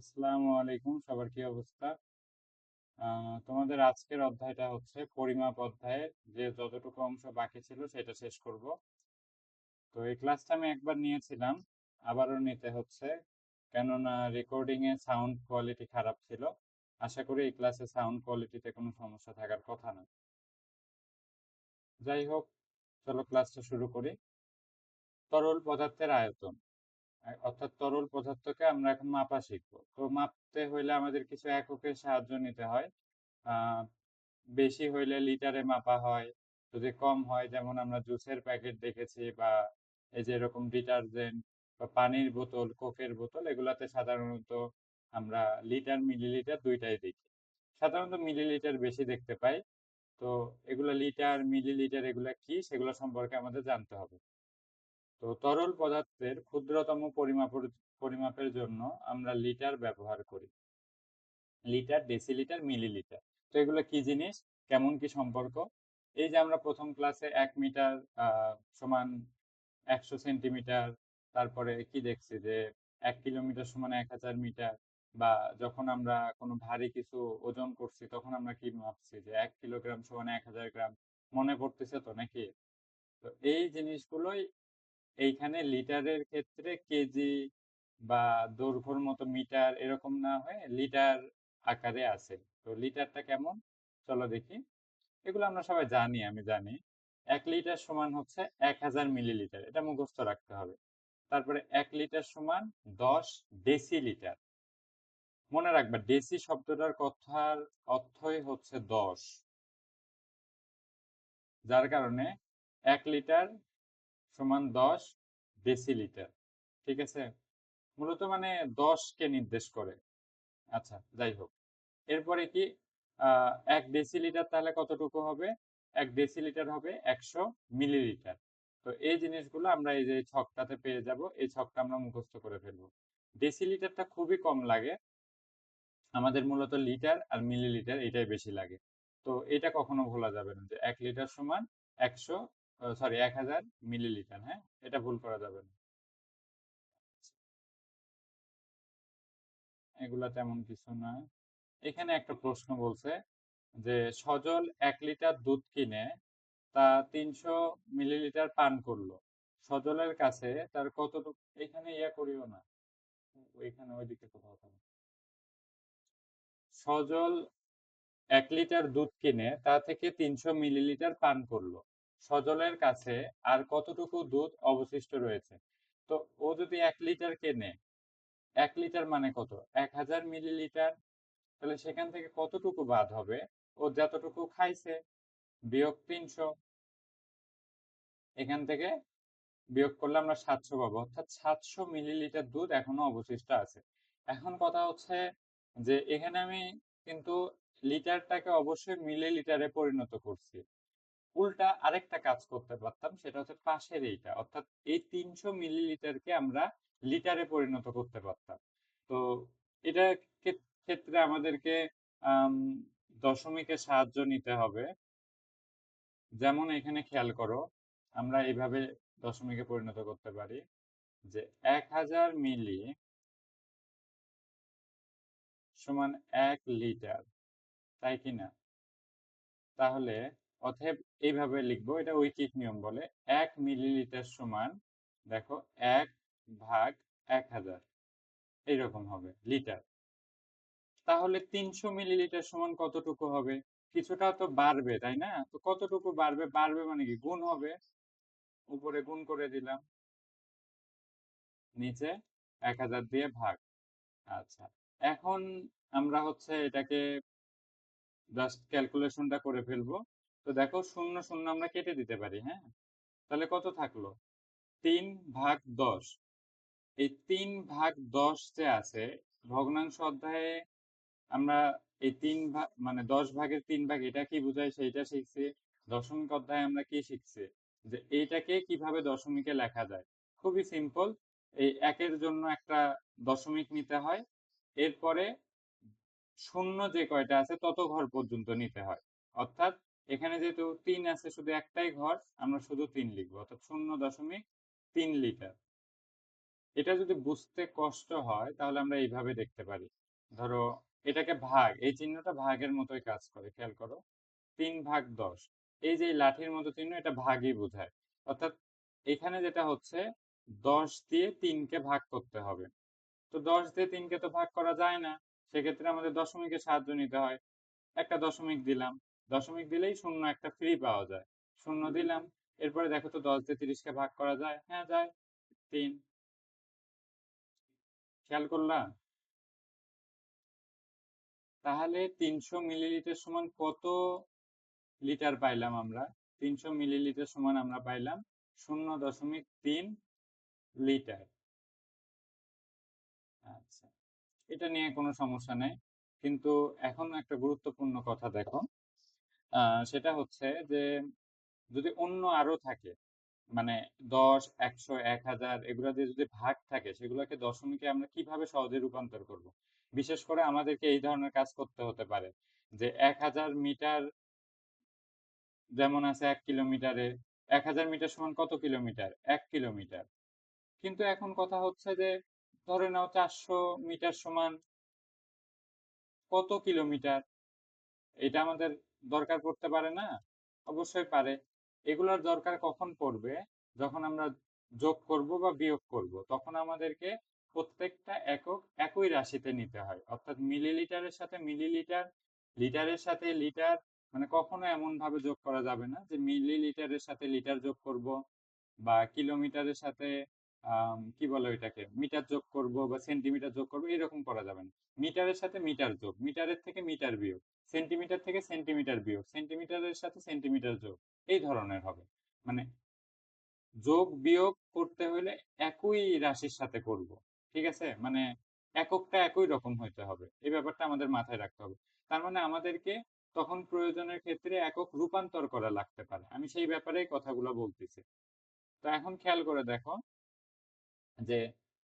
আসসালামু আলাইকুম, সবার কি অবস্থা? তোমাদের আজকের অধ্যায়টা হচ্ছে পরিমাপ অধ্যায়ের যে যতটুকু অংশ বাকি ছিল সেটা শেষ করব। তো এই ক্লাসটা আমি একবার নিয়েছিলাম, আবারও নিতে হচ্ছে, কেননা রেকর্ডিং এ সাউন্ড কোয়ালিটি খারাপ ছিল। আশা করি এই ক্লাসে সাউন্ড কোয়ালিটিতে কোনো সমস্যা থাকার কথা না। যাই হোক, চলো ক্লাসটা শুরু করি। তরল পদার্থের আয়তন, অর্থাৎ তরল পদার্থকে আমরা এখন মাপা শিখবো। তো মাপতে হইলে আমাদের কিছু এককের সাহায্য নিতে হয়। আহ বেশি হইলে লিটারে মাপা হয়, যদি কম হয় যেমন আমরা জুসের প্যাকেট দেখেছি, বা এই যে এরকম ডিটারজেন্ট বা পানির বোতল, কোকের বোতল, এগুলাতে সাধারণত আমরা লিটার মিলিলিটার দুইটাই দেখি। সাধারণত মিলিলিটার বেশি দেখতে পাই। তো এগুলা লিটার মিলিলিটার এগুলা কি সেগুলো সম্পর্কে আমাদের জানতে হবে। তো তরল পদার্থের ক্ষুদ্রতম পরিমাপের জন্য আমরা লিটার ব্যবহার করি। Litre, decilitre, millilitre. তো এগুলো কি জিনিস, কেমন কি সম্পর্ক? এই যে আমরা প্রথম ক্লাসে 1 মিটার সমান 100 সেন্টিমিটার, তারপরে কি দেখছি যে 1 কিলোমিটার সমান 1000 মিটার, বা যখন আমরা কোনো ভারী কিছু ওজন করছি তখন আমরা কি মাপছি যে 1 কিলোগ্রাম সমান 1000 গ্রাম। মনে পড়তেছে তো নাকি? তো এই জিনিসগুলোই এইখানে লিটারের ক্ষেত্রে কেজি বা দৈর্ঘ্যর মতো মিটার এরকম না হয়ে লিটার আকারে আছে। তো লিটারটা কেমন, চলো দেখি। এগুলো আমরা সবাই জানি, আমি জানি। 1 লিটার সমান হচ্ছে 1000 মিলিলিটার, এটা মুখস্থ রাখতে হবে। তারপরে 1 লিটার সমান 10 ডেসিলিটার। মনে রাখবা, ডেসি শব্দটার কথার অর্থই হচ্ছে 10, যার কারণে 1 লিটার সমান 10 ডেসিলিটার। ঠিক আছে, মূলত মানে 10কে নির্দেশ করে। আচ্ছা, যাই হোক। এরপরে কি, 1 ডেসিলিটার তাহলে কতটুকু হবে? 1 ডেসিলিটার হবে 100 মিলিলিটার। তো এই জিনিসগুলো আমরা এই যে ছকটাতে পেয়ে যাব, এই ছকটা আমরা মুখস্থ করে ফেলবো। ডেসিলিটারটা খুবই কম লাগে আমাদের, মূলত লিটার আর মিলিলিটার এটাই বেশি লাগে। তো এটা কখনো ভোলা যাবে না যে 1 লিটার সমান 100, সরি 1000 মিলিলিটার। হ্যাঁ, এটা ভুল করা যাবে না। এগুলা তেমন কিছু না। এখানে একটা প্রশ্ন বলছে যে সজল 1 লিটার দুধ কিনে তা 300 মিলিলিটার পান করলো। সজলের কাছে তার কতটুকু, এখানে ইয়া করিও না, ওইখানে ওইদিকে কোথাও থাকো। সজল 1 লিটার দুধ কিনে তা থেকে 300 মিলিলিটার পান করলো। সজলের কাছে আর কতটুকু দুধ অবশিষ্ট রয়েছে? তো ও যদি 1 লিটার কেনে, 1 লিটার মানে কত, 1000 মিলিলিটার। তাহলে সেখান থেকে কতটুকু বাদ হবে? ও যতটুকু খাইছে বিয়োগ 300, এখান থেকে বিয়োগ করলে আমরা 700 পাবো, অর্থাৎ 700 মিলিলিটার দুধ এখনো অবশিষ্ট আছে। এখন কথা হচ্ছে যে এখানে আমি কিন্তু লিটারটাকে অবশ্যই মিলিলিটারে পরিণত করছি। উল্টা আরেকটা কাজ করতে পারতাম, সেটা হচ্ছে পাশের এইটা, অর্থাৎ এই 300 মিলিলিটারকে আমরা লিটারে পরিণত করতে পারতাম। তো এটা ক্ষেত্রে আমাদেরকে আম, দশমিকের সাহায্য নিতে হবে। যেমন এখানে খেয়াল করো, আমরা এইভাবে দশমিকে পরিণত করতে পারি যে 1000 মিলি সমান 1 লিটার, তাই কি না? তাহলে অতএব এইভাবে লিখবো, এটা ঐকিক নিয়ম বলে। 1 মিলিলিটার সমান, দেখো, 1/1000, এইরকম হবে লিটার। তাহলে 300 মিলিলিটার সমান কতটুকু হবে? কিছুটা তো বাড়বে, তাই না? তো কতটুকু বাড়বে? বাড়বে মানে কি, গুণ হবে। উপরে গুণ করে দিলাম, নিচে 1000 দিয়ে ভাগ। আচ্ছা, এখন আমরা হচ্ছে এটাকে জাস্ট ক্যালকুলেশনটা করে ফেলবো। তো দেখো, শূন্য শূন্য আমরা কেটে দিতে পারি, হ্যাঁ। তাহলে কত থাকলো? 3/10। এই 3/10 যে আছে, ভগ্নাংশ অধ্যায়ে আমরা এই 3 ভাগ মানে 10 ভাগের 3 ভাগ, এটা কি বোঝায় সেইটা শিখছি। দশমিক অধ্যায়ে আমরা কি শিখছি, যে এইটাকে কিভাবে দশমিকে লেখা যায়। খুবই সিম্পল। এই একের জন্য একটা দশমিক নিতে হয়, এরপরে শূন্য যে কয়টা আছে তত ঘর পর্যন্ত নিতে হয়। অর্থাৎ এখানে যেহেতু 3 আছে, শুধু একটাই ঘর, আমরা শুধু 3 লিখবো, অর্থাৎ 0.3 লিটার। এটা যদি বুঝতে কষ্ট হয় তাহলে আমরা এইভাবে দেখতে পারি। ধরো এটাকে ভাগ, এই চিহ্নটা ভাগের মতোই কাজ করে, খেয়াল করো। 3/10, এই যে এই লাঠির মতো চিহ্ন, এটা ভাগই বোঝায়। অর্থাৎ এখানে যেটা হচ্ছে, 10 দিয়ে 3কে ভাগ করতে হবে। তো 10 দিয়ে 3কে তো ভাগ করা যায় না, সেক্ষেত্রে আমাদের দশমিকের সাহায্য নিতে হয়। একটা দশমিক দিলাম, দশমিক দিলেই শূন্য একটা ফ্রি পাওয়া যায়, শূন্য দিলাম। এরপরে দেখো তো 10 দিয়ে 30কে ভাগ করা যায়? হ্যাঁ যায়, 3। খেয়াল করলা? তাহলে 300 মিলিলিটার সমান কত লিটার পাইলাম আমরা? 300 মিলিলিটার সমান আমরা পাইলাম 0.3 লিটার। আচ্ছা, এটা নিয়ে কোনো সমস্যা নেই। কিন্তু এখন একটা গুরুত্বপূর্ণ কথা দেখো, সেটা হচ্ছে যে যদি অন্য আরো থাকে, মানে 10, 100, 1000 এগুলা দিয়ে যদি ভাগ থাকে, সেগুলোকে দশমিকে আমরা কিভাবে সহজে রূপান্তর করব? বিশেষ করে আমাদেরকে এই ধরনের কাজ করতে হতে পারে যে 1000 মিটার যেমন আছে 1 কিলোমিটারে, 1000 মিটার সমান কত কিলোমিটার? 1 কিলোমিটার। কিন্তু এখন কথা হচ্ছে যে ধরে নাও 400 মিটার সমান কত কিলোমিটার? এটা আমাদের দরকার পড়তে পারে না? অবশ্যই পারে। এগুলার দরকার কখন পড়বে? যখন আমরা যোগ করব বা বিয়োগ করব। তখন আমাদেরকে প্রত্যেকটা একক একই রাশিতে নিতে হয়। অর্থাৎ মিলিলিটারের সাথে মিলিলিটার, লিটারের সাথে লিটার, মানে কখনো এমন ভাবে যোগ করা যাবে না যে মিলিলিটারের সাথে লিটার যোগ করব, বা কিলোমিটারের সাথে কি বলে ওইটাকে, মিটার যোগ করব বা সেন্টিমিটার যোগ করব, এরকম করা যাবে না। মিটারের সাথে মিটার যোগ, মিটারের থেকে মিটার বিয়োগ, সেন্টিমিটার থেকে সেন্টিমিটার বিয়োগ, সেন্টিমিটারের সাথে সেন্টিমিটার যোগ, এই ধরনের হবে। মানে যোগ বিয়োগ করতে হলে একই রাশির সাথে করব, ঠিক আছে? মানে এককটা একই রকম হইতে হবে, এই ব্যাপারটা আমাদের মাথায় রাখতে হবে। তার মানে আমাদেরকে তখন প্রয়োজনের ক্ষেত্রে একক রূপান্তর করা লাগতে পারে, আমি সেই ব্যাপারেই কথাগুলো বলতেছি। তো এখন খেয়াল করে দেখো যে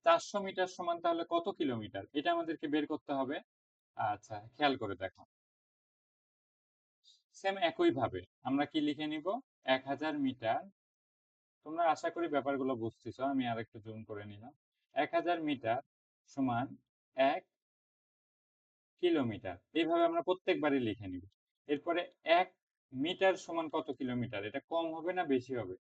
400 মিটার সমান তাহলে কত কিলোমিটার, এটা আমাদেরকে বের করতে হবে। আচ্ছা, খেয়াল করে দেখো, সেম একই ভাবে আমরা কি লিখে নিব? 1000 মিটার, তোমরা আশা করি ব্যাপারগুলো বুঝতেছো, আমি আরেকটু জুম করে নিলাম। 1000 মিটার সমান 1 কিলোমিটার, এইভাবে আমরা প্রত্যেকবারই লিখে নিব। এরপরে 1 মিটার সমান কত কিলোমিটার, এটা কম হবে না বেশি হবে?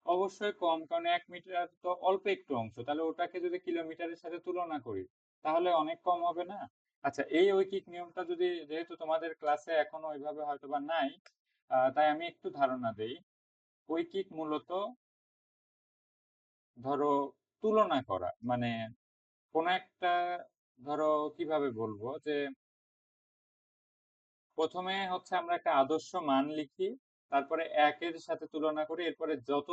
অবশ্যই কম, কারণ 1 মিটার তো অল্প একটু অংশ, তাহলে ওটাকে যদি কিলোমিটারের সাথে তুলনা করি তাহলে অনেক কম হবে না? আচ্ছা, এই ঐকিক নিয়মটা যদি, যেহেতু তোমাদের ক্লাসে এখনো ওইভাবে হয়তোবা নাই, তাই আমি একটু ধারণা দেই। ঐকিক মূলত ধরো তুলনা করা, মানে কোন একটা, ধরো কিভাবে বলবো যে প্রথমে হচ্ছে আমরা একটা আদর্শ মান লিখি, তারপরে একের সাথে তুলনা করি, এরপরে যত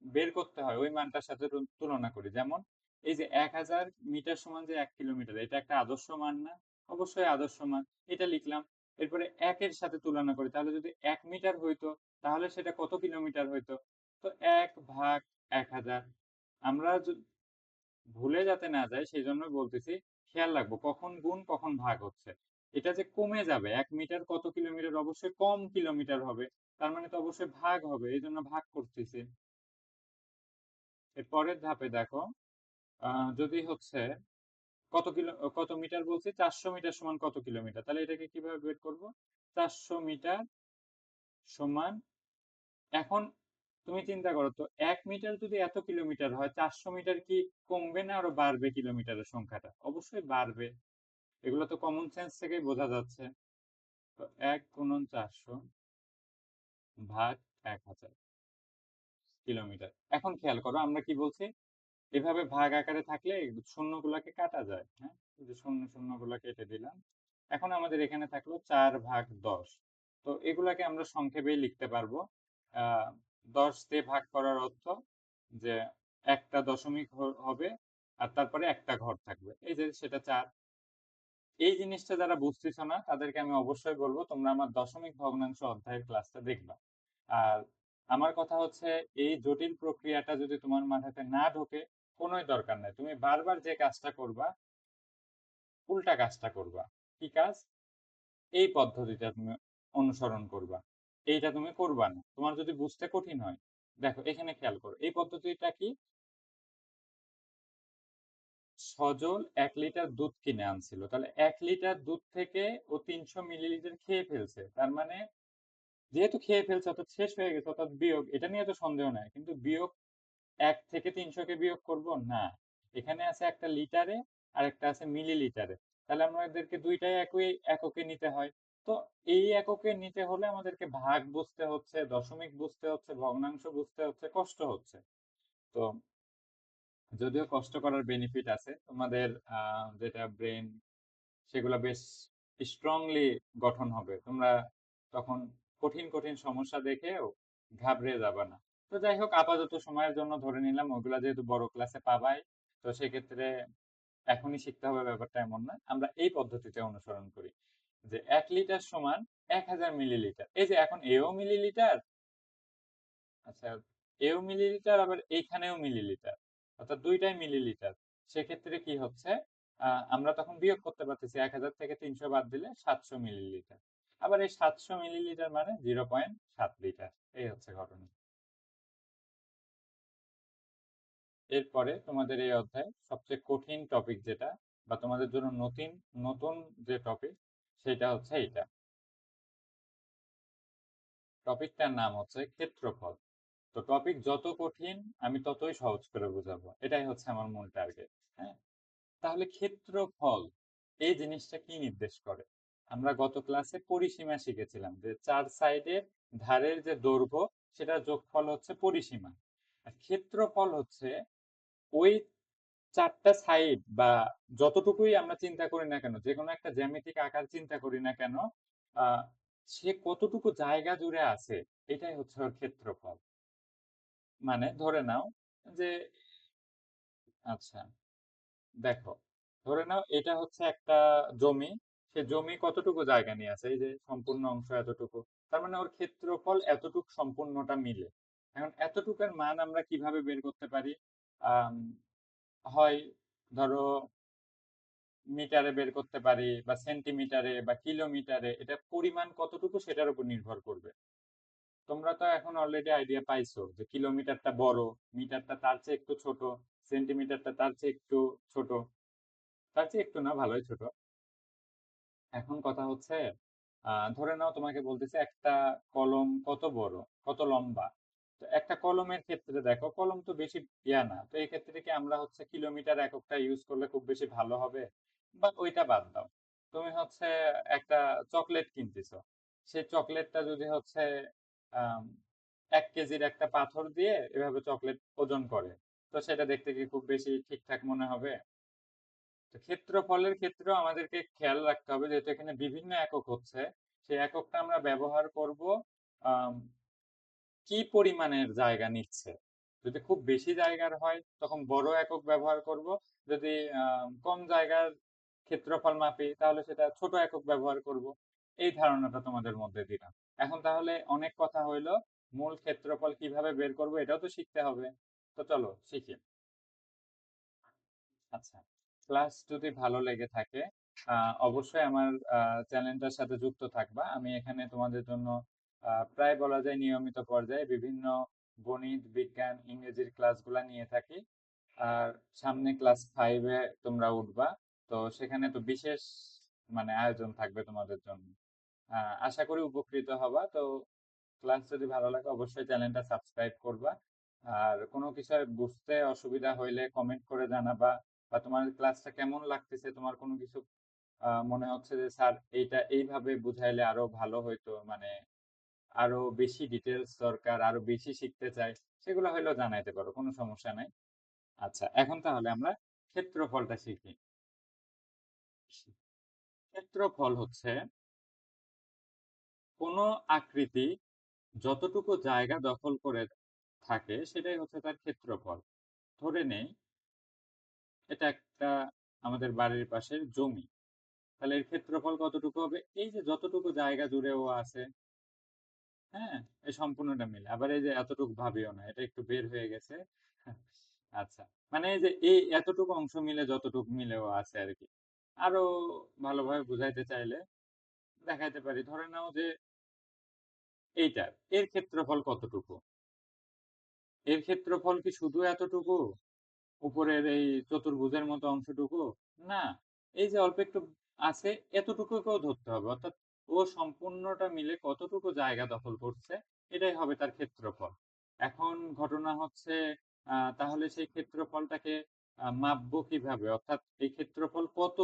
বের করতে হয় ওই মানটার সাথে তুলনা করি। যেমন এই যে 1000 মিটার সমান যে 1 কিলোমিটার, এটা একটা আদর্শ মান না? অবশ্যই আদর্শ মান, এটা লিখলাম। এরপরে একের সাথে তুলনা করি, তাহলে যদি 1 মিটার হইতো তাহলে সেটা কত কিলোমিটার হইতো? তো 1/1000। আমরা ভুলে যাতে না যায় সেই জন্য বলতেছি, খেয়াল রাখবো কখন গুণ কখন ভাগ হচ্ছে। এটা যে কমে যাবে, 1 মিটার কত কিলোমিটার, অবশ্যই কম কিলোমিটার হবে, তার মানে তো অবশ্যই ভাগ হবে, এই জন্য ভাগ করতেছি। এর পরের ধাপে দেখো, যদি হচ্ছে কত মিটার বলছি, 400 মিটার সমান কত কিলোমিটার, তাহলে এটাকে কিভাবে বের করব? 400 মিটার সমান, এখন তুমি চিন্তা করো তো, 1 মিটার যদি এত কিলোমিটার হয়, 400 মিটার কি কমবে না আরো বাড়বে? কিলোমিটারের সংখ্যাটা অবশ্যই বাড়বে, এগুলো তো কমন সেন্স থেকেই বোঝা যাচ্ছে। তো 1 × 400 ভাগ 1000 কিলোমিটার। এখন খেয়াল করো আমরা কি বলছি, এভাবে ভাগ আকারে থাকলে শূন্যগুলাকে কাটা যায়, হ্যাঁ, এই যে শূন্য শূন্য গুলা কেটে দিলাম। এখন আমাদের এখানে থাকলো 4/10। তো এগুলাকে আমরা সংক্ষেপে লিখতে পারবো। 10 দিয়ে ভাগ করার অর্থ যে একটা দশমিক হবে, আর তারপরে একটা ঘর থাকবে, এই যে সেটা 4। এই জিনিসটা যারা বুঝতেছো না তাদেরকে আমি অবশ্যই বলবো তোমরা আমার দশমিক ভগ্নাংশ অধ্যায়ের ক্লাসটা দেখবা। আর আমার কথা হচ্ছে, এই জটিল প্রক্রিয়াটা যদি তোমার মাথাতে না ঢোকে, কোনোই দরকার নাই, তুমি বারবার যে কাজটা করবা উল্টা কাজটা করবা। কি কাজ? এই পদ্ধতিটা তুমি অনুসরণ করবা, এইটা তুমি করবা না, তোমার যদি বুঝতে কঠিন হয়। দেখো এখানে খেয়াল করো, এই পদ্ধতিটা কি, সজল 1 লিটার দুধ কিনে আনছিল। তাহলে 1 লিটার দুধ থেকে ও ৩০০ মিলিলিটার খেয়ে ফেলছে। তার মানে যেহেতু খেয়ে ফেলছে অর্থাৎ শেষ হয়ে গেছে অর্থাৎ বিয়োগ, এটা নিয়ে তো সন্দেহ নাই। কিন্তু বিয়োগ ১ থেকে ৩০০ কে বিয়োগ করব? না। এখানে আছে একটা লিটারে আর একটা আছে মিলিলিটারে। তাহলে আমাদেরকে ২ টাই একই এককে নিতে হয়। তো এই এককে নিতে হলে আমাদেরকে ভাগ বুঝতে হচ্ছে, দশমিক বুঝতে হচ্ছে, ভগ্নাংশ বুঝতে হচ্ছে, কষ্ট হচ্ছে। তো যদিও কষ্ট করার বেনিফিট আছে, তোমাদের যেটা ব্রেন সেগুলা বেশ স্ট্রংলি গঠন হবে। তোমরা তখন কঠিন কঠিন সমস্যা দেখেও ঘাবড়ে যাবে না। তো যাই হোক, আপাতত সময়ের জন্য ধরে নিলাম ওগুলা যেহেতু বড় ক্লাসে পাবাই, তো সেক্ষেত্রে এখনই শিখতে হবে ব্যাপারটা এমন না। আমরা এই পদ্ধতিতে অনুসরণ করি যে ১ লিটার সমান ১০০০ মিলিলিটার। এই যে এখন এও মিলিলিটার, আচ্ছা, এও মিলিলিটার আবার এইখানেও মিলিলিটার, অর্থাৎ দুইটাই মিলিলিটার। সেক্ষেত্রে কি হচ্ছে, আমরা তখন বিয়োগ করতে পারতেছি ১০০০ থেকে ৩০০ বাদ দিলে ৭০০ মিলিলিটার। আবার এই ৭০০ মিলিলিটার মানে ০.৭ লিটার। এই হচ্ছে ঘটনা। এরপরে তোমাদের এই অধ্যায় সবচেয়ে কঠিন টপিক যেটা, বা তোমাদের জন্য নতুন নতুন যে টপিক, সেটা হচ্ছে এইটা। টপিকটার নাম হচ্ছে ক্ষেত্রফল। তো টপিক যত কঠিন আমি ততই সহজ করে বোঝাবো, এটাই হচ্ছে আমার মূল টার্গেট। হ্যাঁ, তাহলে ক্ষেত্রফল এই জিনিসটা কি নির্দেশ করে? আমরা গত ক্লাসে পরিসীমা শিখেছিলাম যে চার সাইডের ধারের যে দৈর্ঘ্য সেটার যোগফল হচ্ছে পরিসীমা। আর ক্ষেত্রফল হচ্ছে ওই চারটা সাইড বা যতটুকুই আমরা চিন্তা করি না কেন, যে কোনো একটা জ্যামিতিক আকার চিন্তা করি না কেন, আহ সে কতটুকু জায়গা জুড়ে আছে, এটাই হচ্ছে ওর ক্ষেত্রফল। মানে ধরে নাও যে, আচ্ছা দেখো, ধরে নাও এটা হচ্ছে একটা জমি। সে জমি কতটুকু জায়গা নিয়ে আছে? এই যে সম্পূর্ণ অংশ এতটুকু। তার মানে ওর ক্ষেত্রফল এতটুকু সম্পূর্ণটা মিলে। এখন এতটুকুর মান আমরা কিভাবে বের করতে পারি? আম, হয় ধরো মিটারে বের করতে পারি, বা সেন্টিমিটারে, বা কিলোমিটারে। এটা পরিমাণ কতটুকু সেটার উপর নির্ভর করবে। তোমরা তো এখন অলরেডি আইডিয়া পাইছো যে কিলোমিটারটা বড়, মিটারটা তার চেয়ে একটু ছোট, সেন্টিমিটারটা তার চেয়ে একটু ছোট, তার চেয়ে একটু না, ভালোই ছোট। এখন কথা হচ্ছে, ধরে নাও তোমাকে বলতেছে একটা কলম কত বড়, কত লম্বা। তো একটা কলমের ক্ষেত্রে দেখো, কলম তো বেশি ইয়া না, তো এই ক্ষেত্রে কি আমরা হচ্ছে কিলোমিটার এককটা ইউজ করলে খুব বেশি ভালো হবে? বা ওইটা বাদ দাও, তুমি হচ্ছে একটা চকলেট কিনতেছো। সেই চকলেটটা যদি হচ্ছে আম, ১ কেজির একটা পাথর দিয়ে এভাবে চকলেট ওজন করে, তো সেটা দেখতে কি খুব বেশি ঠিকঠাক মনে হবে? তো ক্ষেত্রফলের ক্ষেত্রেও আমাদেরকে খেয়াল রাখতে হবে, যেহেতু এখানে বিভিন্ন একক হচ্ছে, সেই এককটা আমরা ব্যবহার করব আম, কি পরিমাণের জায়গা নিচ্ছে। যদি খুব বেশি জায়গার হয় তখন বড় একক ব্যবহার করব। যদি কম জায়গার ক্ষেত্রফল মাপি তাহলে সেটা ছোট একক ব্যবহার করব। এই ধারণাটা তোমাদের মধ্যে দিলাম। এখন তাহলে অনেক কথা হইলো, মূল ক্ষেত্রফল কিভাবে বের করব এটাও তো শিখতে হবে। তো চলো শিখি। আচ্ছা, ক্লাস যদি ভালো লেগে থাকে অবশ্যই আমার চ্যানেলটার সাথে যুক্ত থাকবা। আমি এখানে তোমাদের জন্য প্রায় বলা যায় নিয়মিত পর্যায়ে বিভিন্ন গণিত, বিজ্ঞান, ইংরেজির ক্লাসগুলা নিয়ে থাকি। আর সামনে ক্লাস 5-এ তোমরা উঠবা, তো সেখানে তো বিশেষ মানে আয়োজন থাকবে তোমাদের জন্য। আশা করি উপকৃত হবা। তো ক্লাস যদি ভালো লাগে অবশ্যই চ্যানেলটা সাবস্ক্রাইব করবা। আর কোনো বিষয় বুঝতে অসুবিধা হইলে কমেন্ট করে জানাবা, বা তোমার ক্লাসটা কেমন লাগতেছে, তোমার কোনো কিছু মনে হচ্ছে যে স্যার এইটা এইভাবে বুঝাইলে আরো ভালো হইতো, মানে আরো বেশি ডিটেলস দরকার, আরো বেশি শিখতে চাই, সেগুলো হইলেও জানাইতে পারো, কোনো সমস্যা নাই। আচ্ছা, এখন তাহলে আমরা ক্ষেত্রফলটা শিখি। ক্ষেত্রফল হচ্ছে কোনো আকৃতি যতটুকু জায়গা দখল করে থাকে সেটাই হচ্ছে তার ক্ষেত্রফল। ধরে নেই এটা একটা আমাদের বাড়ির পাশের জমি। তাহলে এর ক্ষেত্রফল কতটুকু হবে? এই যে যতটুকু জায়গা জুড়ে ও আছে, হ্যাঁ, এই সম্পূর্ণটা মিলে। আবার এই যে এতটুকু ভাবিও না, এটা একটু বের হয়ে গেছে। আচ্ছা, মানে এই যে এই এতটুকু অংশ মিলে যতটুকু মিলেও আছে আর কি। আরো ভালোভাবে বুঝাইতে চাইলে দেখাইতে পারি, ধরে নাও যে এইটার এর ক্ষেত্রফল কতটুকু? এর ক্ষেত্রফল কি শুধু এতটুকু? উপরের এই চতুর্ভুজের মতো অংশটুকু? না। এই যে অল্প একটু আছে এতটুকুকেও ধরতে হবে। অর্থাৎ ও সম্পূর্ণটা মিলে কতটুকু জায়গা দখল করছে এটাই হবে তার ক্ষেত্রফল। এখন ঘটনা হচ্ছে তাহলে সেই ক্ষেত্রফলটাকে মাপবো কিভাবে? অর্থাৎ এই ক্ষেত্রফল কত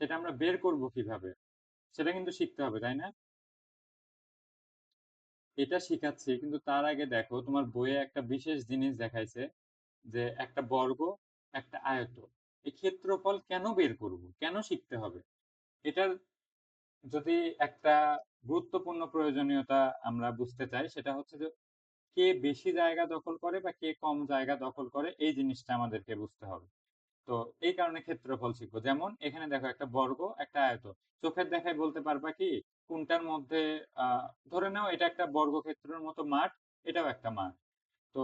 সেটা আমরা বের করব কিভাবে? সেটা কিন্তু শিখতে হবে, তাই না? এটা শিখাচ্ছি কিন্তু তার আগে দেখো তোমার বইয়ে একটা বিশেষ জিনিস দেখাইছে যে একটা বর্গ একটা আয়ত এই ক্ষেত্রফল কেন বের করব কেন শিখতে হবে এটার যদি একটা গুরুত্বপূর্ণ প্রয়োজনীয়তা আমরা বুঝতে চাই সেটা হচ্ছে যে কে বেশি জায়গা দখল করে বা কে কম জায়গা দখল করে এই জিনিসটা আমাদেরকে বুঝতে হবে। তো এই কারণে ক্ষেত্রফল শিখবো। যেমন এখানে দেখো একটা বর্গ একটা আয়ত চোখের দেখায় বলতে পারবা কি কোনটার মধ্যে আহ ধরে নাও এটা একটা বর্গক্ষেত্রের মতো মাঠ এটাও একটা মাঠ। তো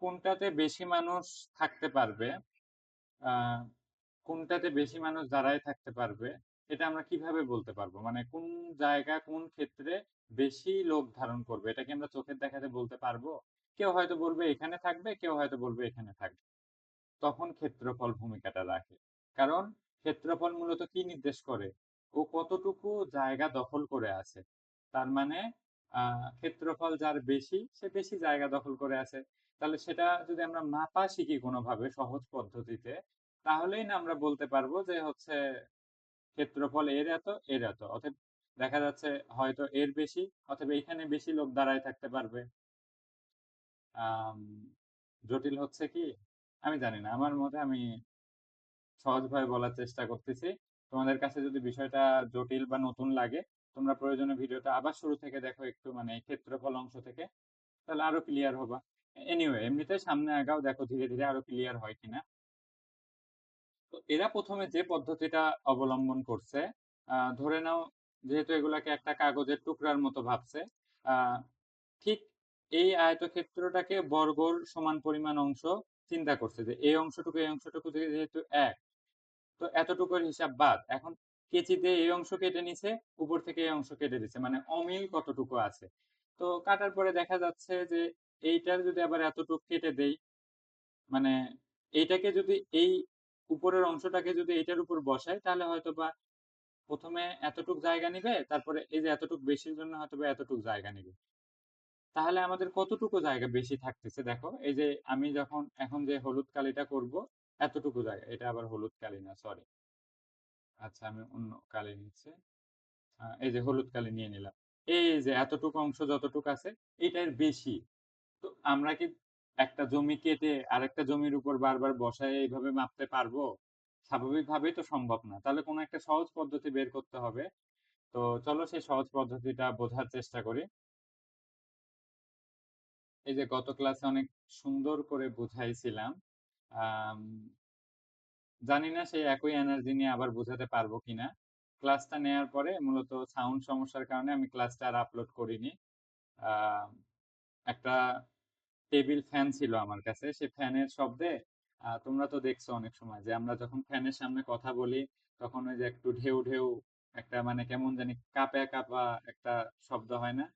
কোনটাতে বেশি মানুষ থাকতে পারবে আহ কোনটাতে বেশি মানুষ দাঁড়ায় থাকতে পারবে এটা আমরা কিভাবে বলতে পারবো মানে কোন জায়গা কোন ক্ষেত্রে বেশি লোক ধারণ করবে এটা কি আমরা চোখের দেখাতে বলতে পারবো? কেউ হয়তো বলবে এখানে থাকবে কেউ হয়তো বলবে এখানে থাকবে। তখন ক্ষেত্রফল ভূমিকাটা রাখে। কারণ ক্ষেত্রফল মূলত কি নির্দেশ করে? ও কতটুকু জায়গা দখল করে আছে। তার মানে ক্ষেত্রফল যার বেশি সে বেশি জায়গা দখল করে আছে। তাহলে সেটা যদি আমরা মাপা শিখি কোনোভাবে সহজ পদ্ধতিতে তাহলেই না আমরা বলতে পারবো যে হচ্ছে ক্ষেত্রফল এর এত এর এত। অতএব দেখা যাচ্ছে হয়তো এর বেশি অথবা এখানে বেশি লোক দাঁড়ায় থাকতে পারবে। আম জটিল হচ্ছে কি? আমি জানি না। আমার মতে আমি সহজভাবে বলার চেষ্টা করতেছি। তোমাদের কাছে যদি বিষয়টা জটিল বা নতুন লাগে, তোমরা প্রয়োজনে ভিডিওটা আবার শুরু থেকে দেখো একটু মানে এই ক্ষেত্রফল অংশ থেকে। তাহলে আরো ক্লিয়ার হবা। এনিওয়ে, এমনিতে সামনে আগাও দেখো ধীরে ধীরে আরো ক্লিয়ার হয় কিনা। তো এরা প্রথমে যে পদ্ধতিটা অবলম্বন করছে, ধরে নাও যেহেতু এগুলাকে একটা কাগজের টুকরার মতো ভাবছে, আহ, ঠিক এই আয়তক্ষেত্রটাকে বর্গর সমান পরিমাণ অংশ চিন্তা করছে যে এই অংশটুকু যেহেতু এক তো এতটুকুর হিসাব বাদ এখন কেচিতে এই অংশ কেটে নিছে উপর থেকে এই অংশ কেটে দিছে মানে অমিল কতটুকু আছে। তো কাটার পরে দেখা যাচ্ছে যে এইটার যদি আবার এতটুকু কেটে দেই মানে এইটাকে যদি এই উপরের অংশটাকে যদি এইটার উপর বসাই তাহলে হয়তো বা প্রথমে এতটুক জায়গা নিবে তারপরে এই যে এতটুক বেশির জন্য হয়তো বা এতটুক জায়গা নিবে। তাহলে আমাদের কতটুকু জায়গা বেশি থাকতেছে দেখো এই যে আমি যখন এখন যে হলুদ কালিটা করব এতটুকু জায়গা এটা আবার হলুদ কালি না সরি। আচ্ছা আমি অন্য কালি নিচ্ছি। এই যে হলুদ কালি নিয়ে নিলাম। এই যে এতটুকু অংশ যতটুকু আছে এটার বেশি। তো আমরা কি একটা জমি কেটে আরেকটা জমির উপর বারবার বসায় এইভাবে মাপতে পারবো? স্বাভাবিকভাবেই তো সম্ভব না। তাহলে কোনো একটা সহজ পদ্ধতি বের করতে হবে। তো চলো সেই সহজ পদ্ধতিটা বোঝার চেষ্টা করি। এই যে গত ক্লাসে অনেক সুন্দর করে বুঝাইছিলাম। আম, জানি না সেই একই এনার্জি নিয়ে আবার বোঝাতে পারবো কিনা। ক্লাসটা নেয়ার পরে মূলত সাউন্ড সমস্যার কারণে আমি ক্লাসটা আর আপলোড করিনি। আহ, একটা টেবিল ফ্যান ছিল আমার কাছে সে ফ্যানের শব্দে তোমরা তো দেখছো অনেক সময় যে আমরা যখন ফ্যানের সামনে কথা বলি তখন ওই যে একটু ঢেউ ঢেউ একটা মানে কেমন জানি কাঁপা কাঁপা একটা শব্দ হয় না?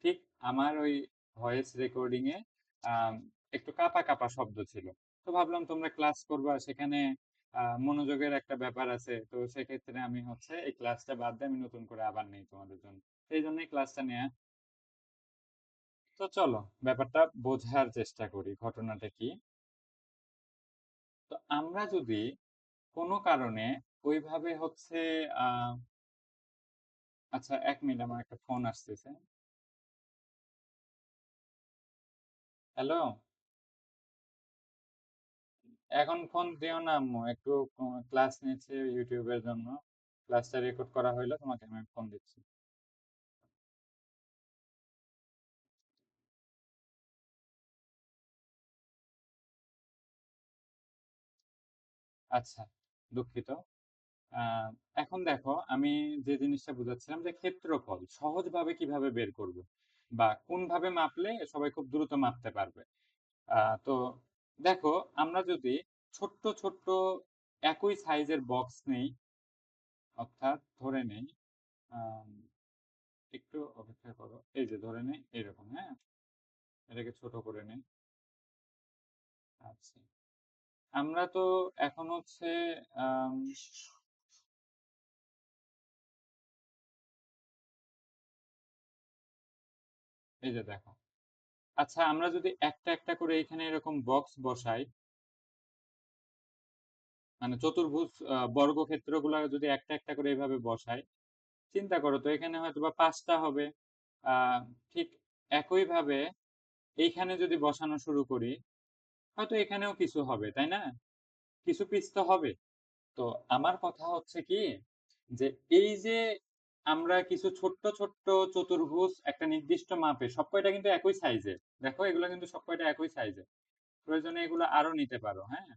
ঠিক আমার ওই ভয়েস রেকর্ডিং এ আহ একটু কাঁপা কাঁপা শব্দ ছিল। তো ভাবলাম তোমরা ক্লাস করবা সেখানে মনোযোগের একটা ব্যাপার আছে তো সেক্ষেত্রে আমি হচ্ছে এই ক্লাসটা বাদ দিয়ে আমি নতুন করে আবার নেই তোমাদের জন্য এই জন্যই ক্লাসটা নেয়া। তো চলো ব্যাপারটা বোঝার চেষ্টা করি ঘটনাটা কি। তো আমরা যদি কোনো কারণে ওইভাবে হচ্ছে আহ আচ্ছা এক মিনিট আমার একটা ফোন আসতেছে। হ্যালো। এখন ফোন দিও না আম্মু একটু ক্লাস নিচ্ছে ইউটিউবের জন্য ক্লাসটা রেকর্ড করা হইলো তোমাকে আমি ফোন দিচ্ছি। আচ্ছা দুঃখিত। আহ এখন দেখো আমি যে জিনিসটা বুঝাচ্ছিলাম যে ক্ষেত্রফল সহজভাবে কিভাবে বের করব বা কোন ভাবে মাপলে সবাই খুব দ্রুত মাপতে পারবে। তো দেখো আমরা যদি ছোট্ট ছোট্ট একই সাইজের বক্স নেই অর্থাৎ ধরে নেই আম, একটু অপেক্ষা করো এই যে ধরে নেই এরকম হ্যাঁ এটাকে ছোট করে নেই। আচ্ছা আমরা তো এখন হচ্ছে আম, এই যে দেখো, আচ্ছা আমরা যদি একটা একটা করে এখানে এরকম বক্স বসাই, মানে চতুর্ভুজ বর্গক্ষেত্রগুলো যদি একটা একটা করে এইভাবে বসাই, চিন্তা করো তো এখানে হয়তো বা 5টা হবে। আহ ঠিক একইভাবে এইখানে যদি বসানো শুরু করি, হয়তো এখানেও কিছু হবে, তাই না? কিছু পিস তো হবে। তো আমার কথা হচ্ছে কি, যে এই যে আমরা কিছু ছোট্ট ছোট্ট চতুর্ভুজ একটা নির্দিষ্ট মাপে, সব কয়টা কিন্তু একই সাইজের, দেখো এগুলো কিন্তু সব কয়টা একই সাইজের, প্রয়োজনে এগুলো আরো নিতে পারো, হ্যাঁ।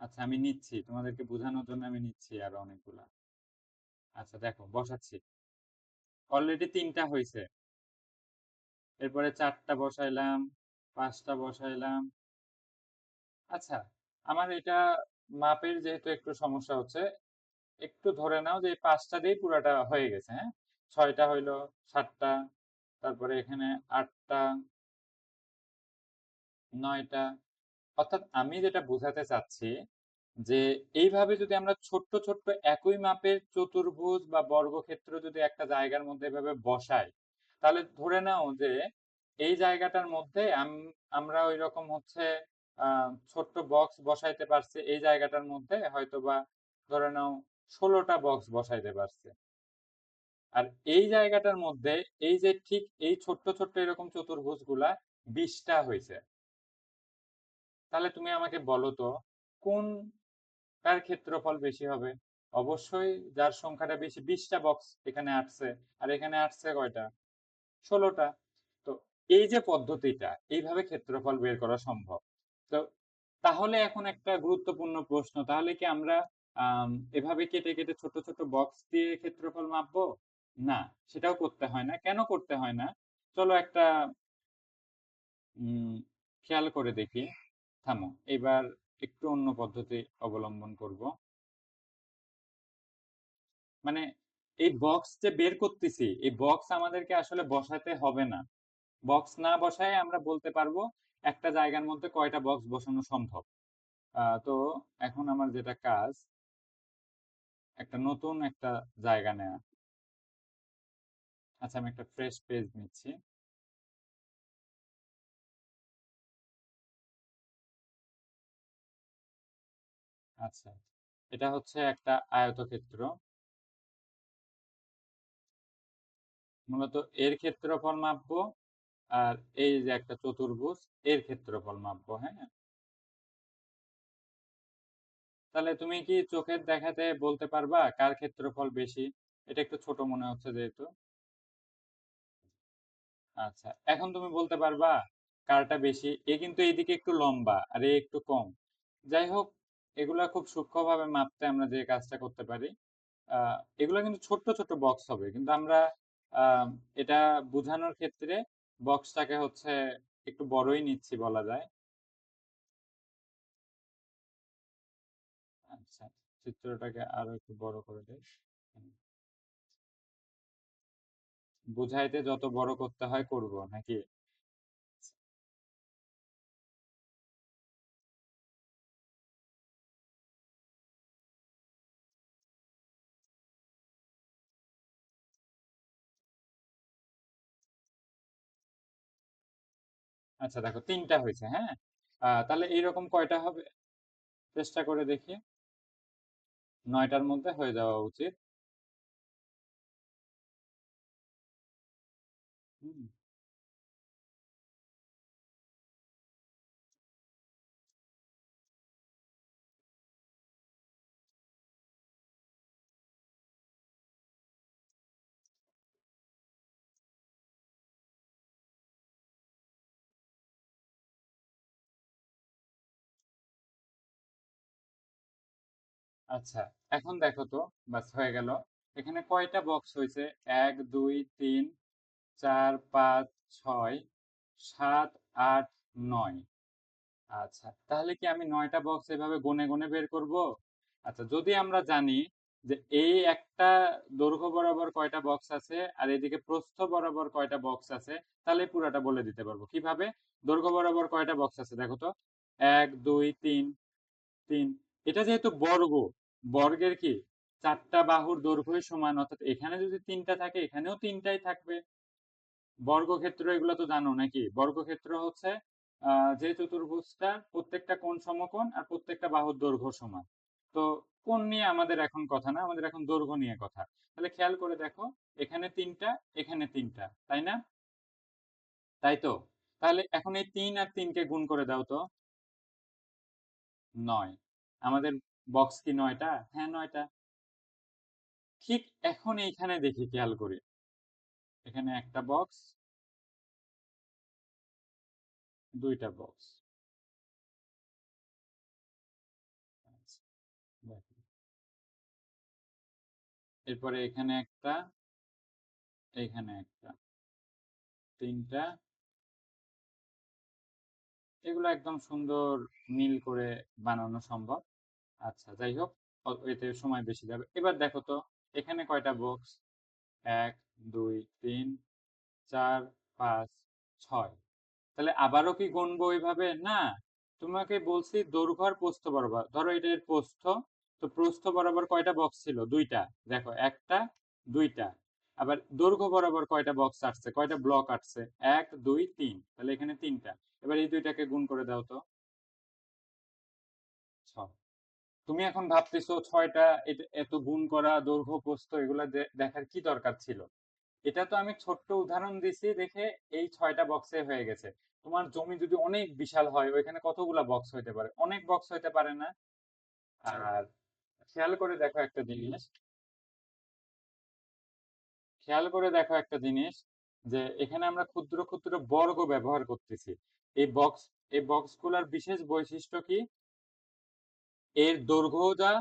আচ্ছা আমি নিচ্ছি, তোমাদেরকে বোঝানোর জন্য আমি নিচ্ছি আরো অনেকগুলা। আচ্ছা দেখো বসাচ্ছি, অলরেডি 3টা হয়েছে, এরপরে 4টা বসাইলাম, 5টা বসাইলাম। আচ্ছা, আমার এটা মাপের যেহেতু একটু সমস্যা হচ্ছে, একটু ধরে নাও যে এই 5টা দিয়ে পুরাটা হয়ে গেছে, হ্যাঁ। 6টা হইলো, 7টা, তারপরে এখানে 8টা, 9টা। অর্থাৎ আমি যেটা বোঝাতে চাচ্ছি, যে এইভাবে যদি আমরা ছোট্ট ছোট্ট একই মাপের চতুর্ভুজ বা বর্গক্ষেত্র যদি একটা জায়গার মধ্যে এভাবে বসাই, তাহলে ধরে নাও যে এই জায়গাটার মধ্যে আমরা ওই রকম হচ্ছে ছোট্ট বক্স বসাইতে পারছি, এই জায়গাটার মধ্যে হয়তোবা ধরে নাও 16টা বক্স বসাইতে পারছে। আর এই জায়গাটার মধ্যে এই যে ঠিক এই ছোট্ট ছোট্ট এরকম চতুর্ভুজ গুলা 20টা হয়েছে। তাহলে তুমি আমাকে বলো তো, কোনটার ক্ষেত্রফল বেশি হবে? অবশ্যই যার সংখ্যাটা বেশি, 20টা বক্স এখানে আসছে, আর এখানে আসছে কয়টা? 16টা। তো এই যে পদ্ধতিটা, এইভাবে ক্ষেত্রফল বের করা সম্ভব। তো তাহলে এখন একটা গুরুত্বপূর্ণ প্রশ্ন, তাহলে কি আমরা এভাবে কেটে কেটে ছোট ছোট বক্স দিয়ে ক্ষেত্রফল মাপবো? না, সেটাও করতে হয় না। কেন করতে হয় না? চলো একটা উম খেয়াল করে দেখি। থামো, এবার একটু অন্য পদ্ধতি অবলম্বন করব। মানে এই বক্স যে বের করতেছি, এই বক্স আমাদেরকে আসলে বসাতে হবে না। বক্স না বসায় আমরা বলতে পারবো একটা জায়গার মধ্যে কয়টা বক্স বসানো সম্ভব। তো এখন আমার যেটা কাজ, একটা নতুন একটা জায়গা নেয়া। আচ্ছা আমি একটা ফ্রেশ পেজ নিচ্ছি। আচ্ছা, এটা হচ্ছে একটা আয়তক্ষেত্র। মূলত এর ক্ষেত্রফল মাপবো, আর এই যে একটা চতুর্ভুজ, এর ক্ষেত্রফল মাপবো, হ্যাঁ। তাহলে তুমি কি চোখের দেখাতে বলতে পারবা কার ক্ষেত্রফল বেশি? এটা একটু ছোট মনে হচ্ছে যেহেতু। আচ্ছা, এখন তুমি বলতে পারবা কারটা বেশি? এ কিন্তু এইদিকে একটু লম্বা আর এ একটু কম। যাই হোক, এগুলা খুব সূক্ষ্মভাবে মাপতে আমরা যে কাজটা করতে পারি, এগুলো কিন্তু ছোট্ট ছোট্ট বক্স হবে, কিন্তু আমরা আহ, এটা বোঝানোর ক্ষেত্রে বক্সটাকে হচ্ছে একটু বড়ই নিচ্ছি বলা যায়। আচ্ছা, চিত্রটাকে আরো একটু বড় করে দেই। বুঝাইতে যত বড় করতে হয় করব নাকি? আচ্ছা দেখো 3টা হয়েছে, হ্যাঁ। তাহলে এইরকম কয়টা হবে? চেষ্টা করে দেখি। 9টার মধ্যে হয়ে যাওয়া উচিত। হুম। আচ্ছা, এখন দেখো তো, বাস হয়ে গেল। এখানে কয়টা বক্স হয়েছে? 1 2 3 4 5 6 7 8 9। আচ্ছা, তাহলে কি আমি 9টা বক্স এভাবে গুনে গুনে বের করব? আচ্ছা, যদি আমরা জানি যে এই একটা দৈর্ঘ্য বরাবর কয়টা বক্স আছে আর এদিকে প্রস্থ বরাবর কয়টা বক্স আছে, তাহলে পুরাটা বলে দিতে পারবো। কিভাবে? দৈর্ঘ্য বরাবর কয়টা বক্স আছে দেখো তো। 1 2 3, 3। এটা যেহেতু বর্গ, বর্গের কি 4টা বাহুর দৈর্ঘ্যই সমান, অর্থাৎ এখানে যদি 3টা থাকে এখানেও 3টাই থাকবে। বর্গক্ষেত্র এগুলো তো জানো নাকি? বর্গক্ষেত্র হচ্ছে যে চতুর্ভুজটার প্রত্যেকটা কোণ সমকোণ আর প্রত্যেকটা বাহুর দৈর্ঘ্য সমান। তো কোণ নিয়ে আমাদের এখন কথা না, আমাদের এখন দৈর্ঘ্য নিয়ে কথা। তাহলে খেয়াল করে দেখো, এখানে 3টা, এখানে 3টা, তাই না? তাই তো? তাহলে এখন এই 3 আর 3 কে গুণ করে দাও তো। 9। আমাদের বক্স কি 9টা? হ্যাঁ 9টা। ঠিক এখন এইখানে দেখি, খেয়াল করি। এখানে একটা বক্স, 2টা বক্স। আচ্ছা, দেখো। এরপরে এখানে একটা, এখানে একটা, 3টা। এগুলো একদম সুন্দর মিল করে বানানো সম্ভব। আচ্ছা, যাই হোক, এতে সময় বেশি যাবে। এবার দেখো তো, এখানে কয়টা বক্স? 1, 2, 3, 4, 5, 6। তাহলে আবারও কি গুনবো ওইভাবে? না, তোমাকে বলছি দৈর্ঘ্য আর প্রস্থ বরাবর। ধরো এটা এর প্রস্থ, তো প্রস্থ বরাবর কয়টা বক্স ছিল? 2টা। দেখো, একটা, 2টা। আবার দৈর্ঘ্য বরাবর কয়টা বক্স আসছে, কয়টা ব্লক আসছে? 1, 2, 3। তাহলে এখানে 3টা। এবার এই দুইটাকে গুণ করে দাও তো। 6। তুমি এখন ভাবতেছো 6টা, এত গুণ করা, দৈর্ঘ্য প্রস্থ এগুলা দেখার কি দরকার ছিল? এটা তো আমি ছোট্ট উদাহরণ দিছি দেখে এই 6টা বক্সে হয়ে গেছে। তোমার জমি যদি অনেক বিশাল হয়, ওইখানে কতগুলা বক্স হইতে পারে? অনেক বক্স হইতে পারে না? আর খেয়াল করে দেখো একটা জিনিস, খেয়াল করে দেখো একটা জিনিস, যে এখানে আমরা ক্ষুদ্র ক্ষুদ্র বর্গ ব্যবহার করতেছি। এই বক্স, এই বক্সগুলোর বিশেষ বৈশিষ্ট্য কি? এর দৈর্ঘ্যও যা,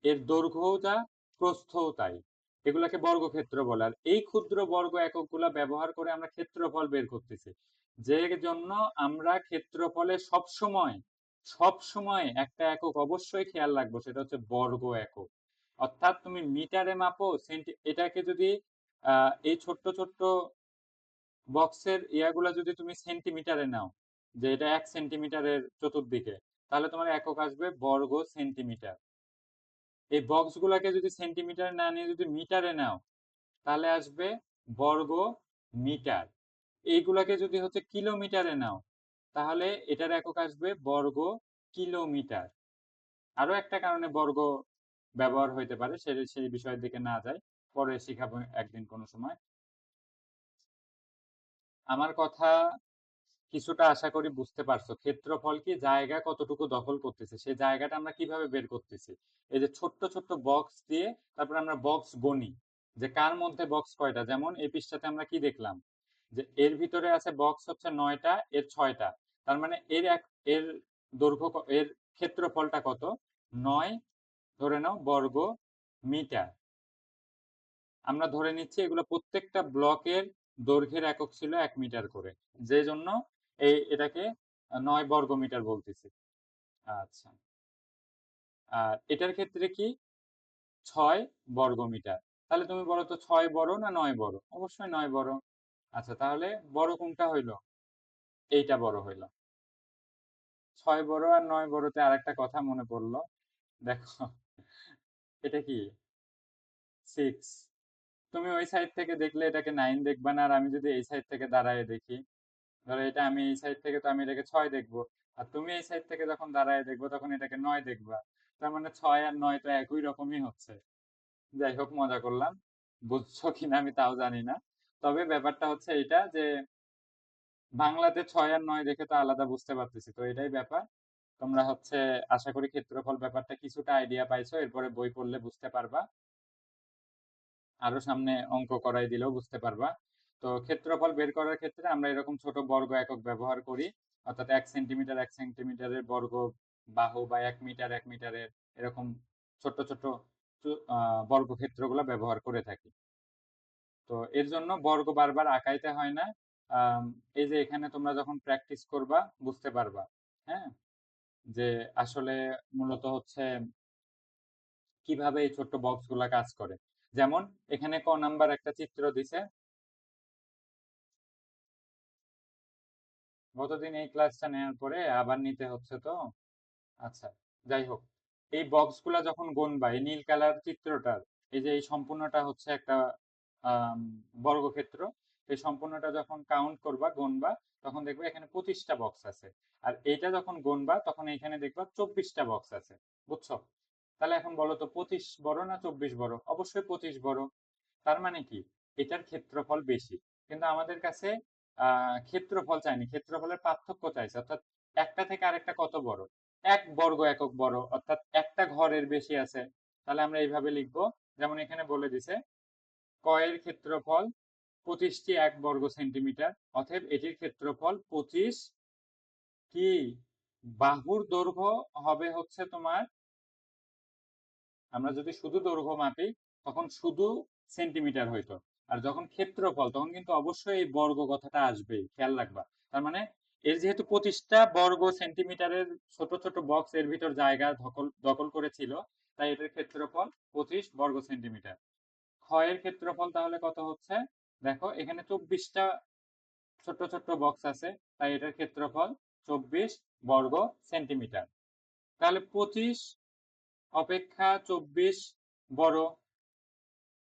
এর দৈর্ঘ্যও যা, প্রস্থও তাই। এগুলাকে বর্গক্ষেত্র বলে। আর এই ক্ষুদ্র বর্গ এককগুলা ব্যবহার করে আমরা ক্ষেত্রফল বের করতেছি। যে জন্য আমরা ক্ষেত্রফলে সবসময়, সবসময় একটা একক অবশ্যই খেয়াল রাখবো, সেটা হচ্ছে বর্গ একক। অর্থাৎ তুমি মিটারে মাপো, এটাকে যদি এই ছোট্ট ছোট্ট বক্সের ইয়াগুলা যদি তুমি সেন্টিমিটারে নাও, যে এটা 1 সেন্টিমিটারের চতুর্দিকে, তাহলে তোমার একক আসবে বর্গ সেন্টিমিটার। এই বক্সগুলোকে যদি সেন্টিমিটারে না নিয়ে যদি মিটারে নাও, তাহলে আসবে বর্গ মিটার। এইগুলাকে যদি হচ্ছে কিলোমিটারে নাও, তাহলে এটার একক আসবে বর্গ কিলোমিটার। আরো একটা কারণে বর্গ ব্যবহার হইতে পারে, সেই বিষয়ের দিকে না যাই, পরে শিখাবো একদিন কোনো সময়। আমার কথা কিছুটা আশা করি বুঝতে পারছো। ক্ষেত্রফল কি, জায়গা কতটুকু দখল করতেছে, সেই জায়গাটা আমরা কিভাবে বের করতেছি। এই যে ছোট্ট ছোট্ট বক্স দিয়ে, তারপর আমরা বক্স গণি, যে কার মধ্যে বক্স কয়টা। যেমন এই পৃষ্ঠাতে আমরা কি দেখলাম, যে এর ভিতরে আছে বক্স হচ্ছে 9টা, এর 6টা। তার মানে এর দৈর্ঘ্য এর ক্ষেত্রফলটা কত? 9 ধরে নাও বর্গ মিটার। আমরা ধরে নিচ্ছি এগুলো প্রত্যেকটা ব্লকের দৈর্ঘ্যের একক ছিল 1 মিটার করে, যে জন্য এটাকে 9 বর্গমিটার বলতেছি। আচ্ছা, আর এটার ক্ষেত্রে কি 6 বর্গমিটার। তাহলে তুমি বলো তো 6 বড় না 9 বড়? অবশ্যই 9 বড়। আচ্ছা, তাহলে বড় কোনটা হইলো? এইটা বড় হইলো। 6 বড় আর 9 বড়তে আরেকটা কথা মনে পড়লো। দেখো, এটা কি 6। তুমি ওই সাইড থেকে দেখলে এটাকে 9 দেখবা না, আর আমি যদি এই সাইড থেকে দাঁড়ায় দেখি, ধরো এটা আমি এই সাইড থেকে, তো আমি এটাকে 6 দেখবো। আর তুমি এই সাইড থেকে যখন দাঁড়ায় দেখবো, তখন এটাকে 9 দেখবা। তার মানে 6 আর 9 তো একই রকমই হচ্ছে। যাই হোক, মজা করলাম। বুঝছো কিনা আমি তাও জানি না। তবে ব্যাপারটা হচ্ছে এটা যে বাংলাতে 6 আর 9 দেখে তো আলাদা বুঝতে পারতেছি, তো এটাই ব্যাপার। তোমরা হচ্ছে আশা করি ক্ষেত্রফল ব্যাপারটা কিছুটা আইডিয়া পাইছো, এরপরে বই পড়লে বুঝতে পারবা। আরো সামনে অঙ্ক করাই দিলেও বুঝতে পারবা। তো ক্ষেত্রফল বের করার ক্ষেত্রে আমরা এরকম ছোট বর্গ একক ব্যবহার করি, অর্থাৎ 1 সেন্টিমিটার 1 সেন্টিমিটারের বর্গ বাহু, বা 1 মিটার 1 মিটারের, এরকম ছোট্ট ছোট্ট বর্গক্ষেত্রগুলো ব্যবহার করে থাকি। তো এর জন্য বর্গ বারবার আঁকাইতে হয় না। এই যে এখানে তোমরা যখন প্র্যাকটিস করবা বুঝতে পারবা, হ্যাঁ, যে আসলে মূলত হচ্ছে কিভাবে এই ছোট্ট বক্স গুলা কাজ করে। যেমন এখানে ক নাম্বার একটা চিত্র দিছে। গতদিন এই ক্লাসটা নেওয়ার পরে আবার নিতে হচ্ছে তো। আচ্ছা, যাই হোক, এই বক্সগুলা যখন গুনবা, এই নীল কালার চিত্রটার এই যে এই সম্পূর্ণটা হচ্ছে একটা আম, বর্গক্ষেত্র। এই সম্পূর্ণটা যখন কাউন্ট করবা, গুনবা, তখন দেখবে এখানে 25টা বক্স আছে। আর এইটা যখন গুনবা তখন এখানে দেখবা 24টা বক্স আছে। বুঝছো? তাহলে এখন বলো তো 25 বড় না 24 বড়? অবশ্যই 25 বড়। তার মানে কি, এটার ক্ষেত্রফল বেশি। কিন্তু আমাদের কাছে ক্ষেত্রফল চাইনি, ক্ষেত্রফলের পার্থক্য চাইছে, অর্থাৎ একটা থেকে আরেকটা কত বড়, 1 বর্গ একক বড়, অর্থাৎ একটা ঘরের বেশি আছে। তাহলে আমরা এইভাবে লিখবো, যেমন এখানে বলে দিছে ক এর ক্ষেত্রফল 25টি 1 বর্গ সেন্টিমিটার, অতএব এটির ক্ষেত্রফল 25 কি বাহুর দৈর্ঘ্য হবে হচ্ছে তোমার, আমরা যদি শুধু দৈর্ঘ্য মাপি তখন শুধু সেন্টিমিটার হইতো, আর যখন ক্ষেত্রফল তখন কিন্তু অবশ্যই এই বর্গ কথাটা আসবেই, খেয়াল রাখবা। তার মানে এর যেহেতু 25টা বর্গ সেন্টিমিটারের ছোট ছোট বক্স এর ভিতর জায়গা দখল দখল করেছিল, তাই এটার ক্ষেত্রফল 25 বর্গ সেন্টিমিটার। ক্ষয়ের ক্ষেত্রফল তাহলে কত হচ্ছে, দেখো এখানে 24টা ছোট ছোট বক্স আছে, তাই এটার ক্ষেত্রফল 24 বর্গ সেন্টিমিটার। তাহলে 25 অপেক্ষা 24 বড়,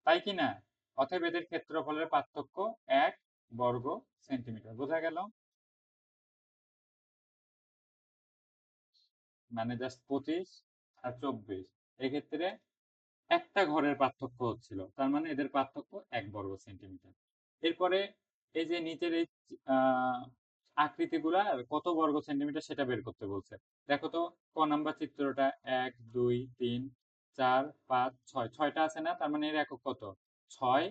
তাই কি না? অতএব এদের ক্ষেত্রফলের পার্থক্য 1 বর্গ সেন্টিমিটার। বোঝা গেল? মানে জাস্ট 25 আর 24, এক্ষেত্রে একটা ঘরের পার্থক্য হচ্ছিল, তার মানে এদের পার্থক্য 1 বর্গ সেন্টিমিটার। এরপরে এই যে নিচের এই আহ আকৃতিগুলা কত বর্গ সেন্টিমিটার সেটা বের করতে বলছে। দেখো তো, ক নাম্বার চিত্রটা, 1 2 3 4 5 6, ছয়টা আছে না? তার মানে এর একক কত? 6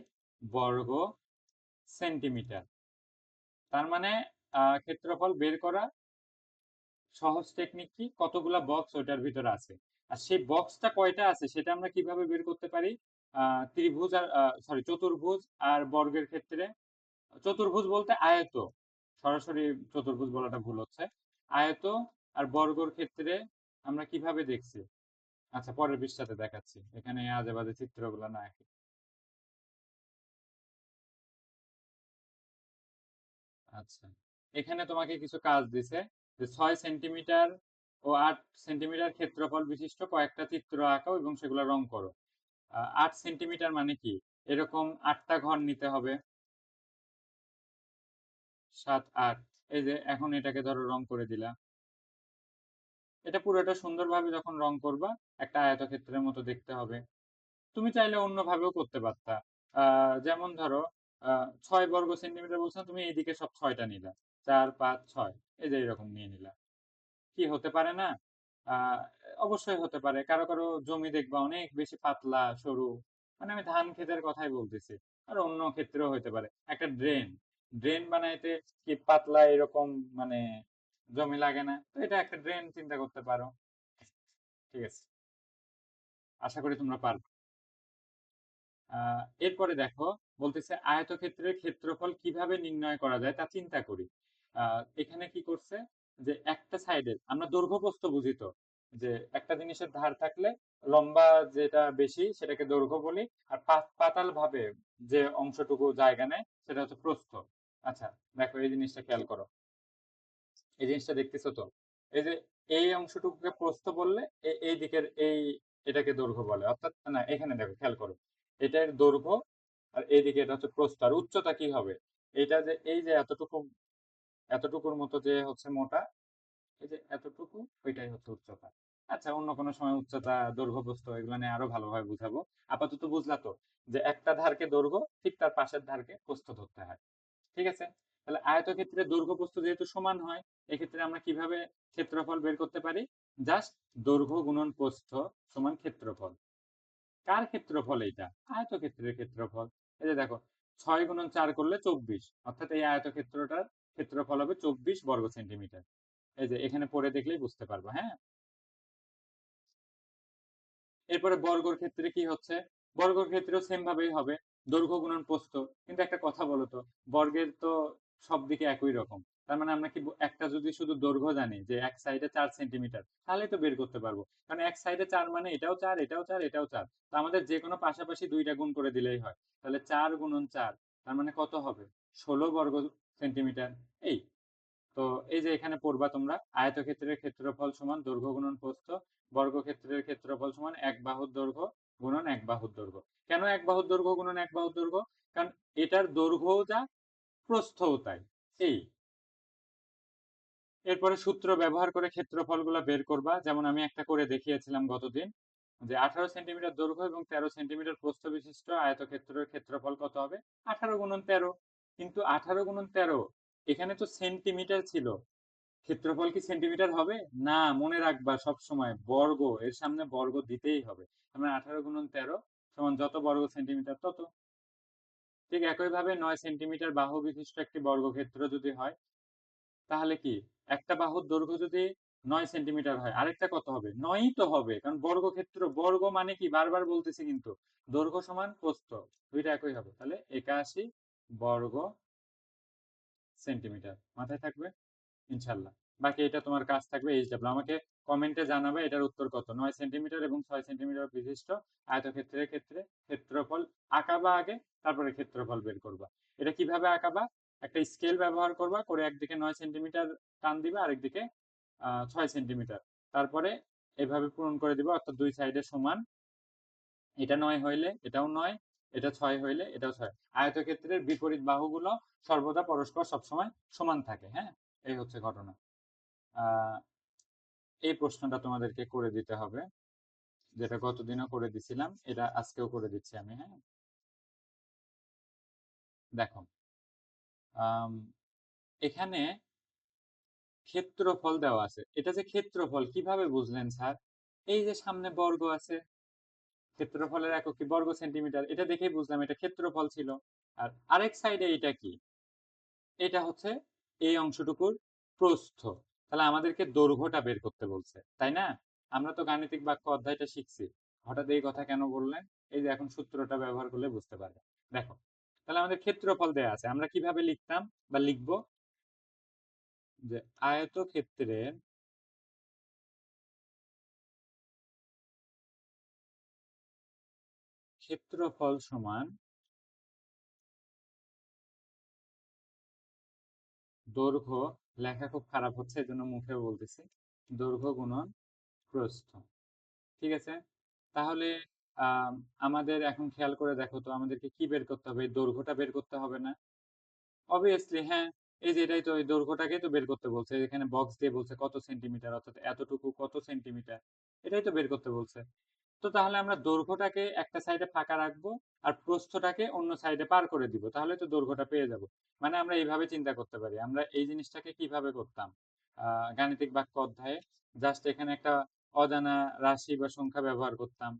বর্গ সেন্টিমিটার। তার মানে ক্ষেত্রফল বের করা সহজ টেকনিক কি, কতগুলা বক্স ওইটার ভিতরে আছে, আর সেই বক্সটা কয়টা আছে সেটা আমরা কিভাবে বের করতে পারি। ত্রিভুজ আর সরি চতুর্ভুজ আর বর্গের ক্ষেত্রে, চতুর্ভুজ বলতে আয়ত, সরাসরি চতুর্ভুজ বলাটা ভুল হচ্ছে, আয়ত আর বর্গর ক্ষেত্রে আমরা কিভাবে দেখছি। আচ্ছা, পরের পৃষ্ঠাতে দেখাচ্ছি, এখানে আজে বাজে চিত্রগুলো না এঁকে। আচ্ছা, এখানে তোমাকে কিছু কাজ দিছে, যে 6 সেন্টিমিটার ও 8 সেন্টিমিটার ক্ষেত্রফল বিশিষ্ট কয়েকটা চিত্র আঁকাও এবং সেগুলো রং করো। 8 সেন্টিমিটার মানে কি, এরকম 8টা ঘর নিতে হবে, 7 8। এই যে এখন এটাকে ধরো রং করে দিলা, এটা পুরোটা সুন্দরভাবে যখন রং করবা একটা আয়তক্ষেত্রের মতো দেখতে হবে। তুমি চাইলে অন্যভাবেও করতে পারতা, যেমন ধরো 6 বর্গ সেন্টিমিটার বলছো, তুমি এইদিকে সব 6টা নিলা, 4 5 6, এই যে এরকম নিয়ে নিলা। কি হতে পারে না? আহ অবশ্যই হতে পারে, কারো কারো জমি দেখবা অনেক বেশি পাতলা সরু, মানে আমি ধান ক্ষেতের কথাই বলতেছি, আর অন্য ক্ষেত্রেও হতে পারে। একটা ড্রেন, ড্রেন বানাইতে কি পাতলা এরকম মানে জমি লাগে না? তো এটা একটা ড্রেন চিন্তা করতে পারো। ঠিক আছে, আশা করি তোমরা পারবে। এরপরে দেখো, বলতেছে আয়তক্ষেত্রের ক্ষেত্রফল কিভাবে নির্ণয় করা যায় তা চিন্তা করি। এখানে কি করছে, যে একটা সাইডের আমরা দৈর্ঘ্য প্রস্থ বুঝি তো, যে একটা জিনিসের ধার থাকলে লম্বা যেটা বেশি সেটাকে দৈর্ঘ্য বলি, আর পাতাল ভাবে যে অংশটুকু জায়গা নেয় সেটা হচ্ছে প্রস্থ। আচ্ছা, দেখো এই জিনিসটা খেয়াল করো, এই জিনিসটা দেখতেছো তো, এই যে এই অংশটুকুকে প্রস্থ বললে এই দিকের এই এটাকে দৈর্ঘ্য বলে, অর্থাৎ না, এখানে দেখো খেয়াল করো, এটার দৈর্ঘ্য, আর এইদিকে এটা হচ্ছে প্রস্থ, আর উচ্চতা কি হবে, এটা যে এই যে এতটুকু, এতটুকুর মতো যে হচ্ছে মোটা, এই যে এতটুকু, ওইটাই হচ্ছে উচ্চতা। আচ্ছা, অন্য কোনো সময় উচ্চতা দৈর্ঘ্য প্রস্থ এগুলো নিয়ে আরো ভালোভাবে বুঝাবো। আপাতত বুঝলা তো, যে একটা ধারকে দৈর্ঘ্য, ঠিক তার পাশের ধারকে প্রস্থ ধরতে হয়। ঠিক আছে? তাহলে আয়তক্ষেত্রে দৈর্ঘ্য প্রস্থ যেহেতু সমান হয়, এক্ষেত্রে আমরা কিভাবে ক্ষেত্রফল বের করতে পারি? জাস্ট দৈর্ঘ্য গুণন প্রস্থ সমান ক্ষেত্রফল। কার ক্ষেত্রফল এইটা? আয়তক্ষেত্রের ক্ষেত্রফল। এই যে দেখো, 6 গুণন 4 করলে 24, অর্থাৎ এই আয়তক্ষেত্রটার ক্ষেত্রফল হবে 24 বর্গ সেন্টিমিটার। এই যে এখানে পড়ে দেখলেই বুঝতে পারবো। হ্যাঁ, এরপরে বর্গর ক্ষেত্রে কি হচ্ছে, বর্গর ক্ষেত্রেও সেম ভাবেই হবে, দৈর্ঘ্য গুণন প্রস্থ। কিন্তু একটা কথা বলো তো, বর্গের তো সব দিকে একই রকম, তার মানে আমরা কি একটা যদি শুধু দৈর্ঘ্য জানি যে এক সাইডে 4 সেন্টিমিটার, তাহলেই তো বের করতে পারবো, কারণ এক সাইডে 4 মানে এটাও 4 এটাও 4 এটাও 4, তো আমাদের যে কোনো পাশাপাশি দুইটা গুণ করে দিলেই হয়। তাহলে 4 গুণন 4, তার মানে কত হবে, 16 বর্গ সেন্টিমিটার। এই তো, এই যে এখানে পড়বা তোমরা, আয়তক্ষেত্রের ক্ষেত্রফল সমান দৈর্ঘ্য গুণন প্রস্থ, বর্গক্ষেত্রের ক্ষেত্রফল সমান এক বাহুর দৈর্ঘ্য গুণন এক বাহুর দৈর্ঘ্য। কেন এক বাহুর দৈর্ঘ্য গুণন এক বাহুর দৈর্ঘ্য? কারণ এটার দৈর্ঘ্যও যা, প্রস্থও তাই। এই এরপরে সূত্র ব্যবহার করে ক্ষেত্রফলগুলো বের করবা। যেমন আমি একটা করে দেখিয়েছিলাম গতদিন, যে 18 সেন্টিমিটার দৈর্ঘ্য এবং 13 সেন্টিমিটার প্রস্থ বিশিষ্ট আয়তক্ষেত্রের ক্ষেত্রফল কত হবে? 18 গুণন 13। কিন্তু 18 গুণন 13, এখানে তো সেন্টিমিটার ছিল, ক্ষেত্রফল কি সেন্টিমিটার হবে? না, মনে রাখবা সব সময় বর্গ, এর সামনে বর্গ দিতেই হবে। আমরা 18 গুণন 13 সমান যত বর্গ সেন্টিমিটার তত। ঠিক একইভাবে 9 সেন্টিমিটার বাহু বিশিষ্ট একটি বর্গক্ষেত্র যদি হয়, তাহলে কি একটা বাহুর দৈর্ঘ্য যদি 9 সেন্টিমিটার হয়, আরেকটা কত হবে? 9ই তো হবে, কারণ বর্গক্ষেত্র, বর্গ মানে কি বারবার বলতেছি কিন্তু, দৈর্ঘ্য সমান প্রস্থ, দুইটা একই হবে। তাহলে 81 বর্গ সেন্টিমিটার। মাথায় থাকবে ইনশাল্লাহ। বাকি এটা তোমার কাজ থাকবে এইচডব্লিউ। আমাকে কমেন্টে জানাবে এটার উত্তর কত। 9 সেন্টিমিটার এবং 6 সেন্টিমিটার বিশিষ্ট আয়তক্ষেত্রের ক্ষেত্রে ক্ষেত্রফল আঁকাবা আগে, তারপরে ক্ষেত্রফল বের করবা। এটা কিভাবে আঁকাবা? একটা স্কেল ব্যবহার করবা, করে একদিকে 9 সেন্টিমিটার টান দিবা, আরেকদিকে 6 সেন্টিমিটার। তারপরে এভাবে পূরণ করে দিবা, অর্থাৎ দুই সাইডে সমান। এটা 9 হইলে এটাও 9, এটা 6 হইলে এটাও 6। আয়তক্ষেত্রের বিপরীত বাহুগুলো সর্বদা পরস্পর সবসময় সমান থাকে। হ্যাঁ, এই হচ্ছে ঘটনা। আহ এই প্রশ্নটা তোমাদেরকে করে দিতে হবে, যেটা গতদিনও করে দিছিলাম, এটা আজকেও করে দিচ্ছি আমি। হ্যাঁ, দেখো, আম, এখানে ক্ষেত্রফল দেওয়া আছে। এটা যে ক্ষেত্রফল কিভাবে বুঝলেন স্যার? এই যে সামনে বর্গ আছে, ক্ষেত্রফলের একক কি? বর্গ সেন্টিমিটার। এটা দেখেই বুঝলাম এটা ক্ষেত্রফল ছিল। আর আরেক সাইডে এটা কি? এটা হচ্ছে এই অংশটুকুর প্রস্থ। তাহলে আমাদেরকে দৈর্ঘ্যটা বের করতে বলছে, তাই না? আমরা তো গাণিতিক বাক্য অধ্যায়টা শিখছি, হঠাৎ এই কথা কেন বললেন? এই যে এখন সূত্রটা ব্যবহার করলে বুঝতে পারবে। দেখো, তাহলে আমাদের ক্ষেত্রফল দেয়া আছে, আমরা কিভাবে লিখতাম বা লিখবো? যে আয়তক্ষেত্রের ক্ষেত্রফল সমান দৈর্ঘ্য, লেখা খুব খারাপ হচ্ছে এই জন্য মুখেও বলতেছি, দৈর্ঘ্য গুণন প্রস্থ। ঠিক আছে? তাহলে আহ আমাদের এখন খেয়াল করে দেখো তো, আমাদেরকে কি বের করতে হবে? দৈর্ঘ্যটা বের করতে হবে না? অবভিয়াসলি হ্যাঁ। এই যে এটাই তো, এই দৈর্ঘ্যটাকে তো বের করতে বলছে, এখানে বক্স দিয়ে বলছে কত সেন্টিমিটার, অর্থাৎ এতটুকু কত সেন্টিমিটার, এটাই তো বের করতে বলছে। তো তাহলে আমরা দৈর্ঘ্যটাকে একটা সাইডে ফাঁকা রাখবো, আর প্রস্থটাকে অন্য সাইডে পার করে দিব, তাহলে তো দৈর্ঘ্যটা পেয়ে যাব। মানে আমরা এইভাবে চিন্তা করতে পারি। আমরা এই জিনিসটাকে কিভাবে করতাম গাণিতিক বাক্য অধ্যায়ে? জাস্ট এখানে একটা অজানা রাশি বা সংখ্যা ব্যবহার করতাম,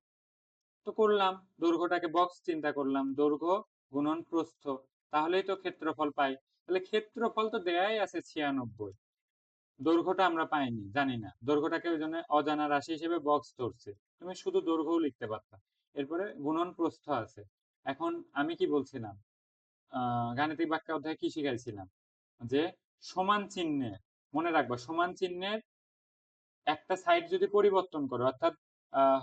তো করলাম, দৈর্ঘ্যটাকে বক্স চিন্তা করলাম, দৈর্ঘ্য গুণন প্রস্থ, তাহলেই তো ক্ষেত্রফল পাই। তাহলে ক্ষেত্রফল তো দেয়াই আছে 96, দৈর্ঘ্যটা আমরা পাইনি, জানি না, দৈর্ঘ্যটাকে ওই জন্য অজানা রাশি হিসেবে বক্স ধরছে। তুমি শুধু দৈর্ঘ্যও লিখতে পারতা। এরপরে গুণন প্রস্থ আছে। এখন আমি কি বলছিলাম, গাণিতিক বাক্য অধ্যায়ে কি শিখাইছিলাম? যে সমান চিহ্নে, মনে রাখবা, সমান চিহ্নের একটা সাইড যদি পরিবর্তন করো, অর্থাৎ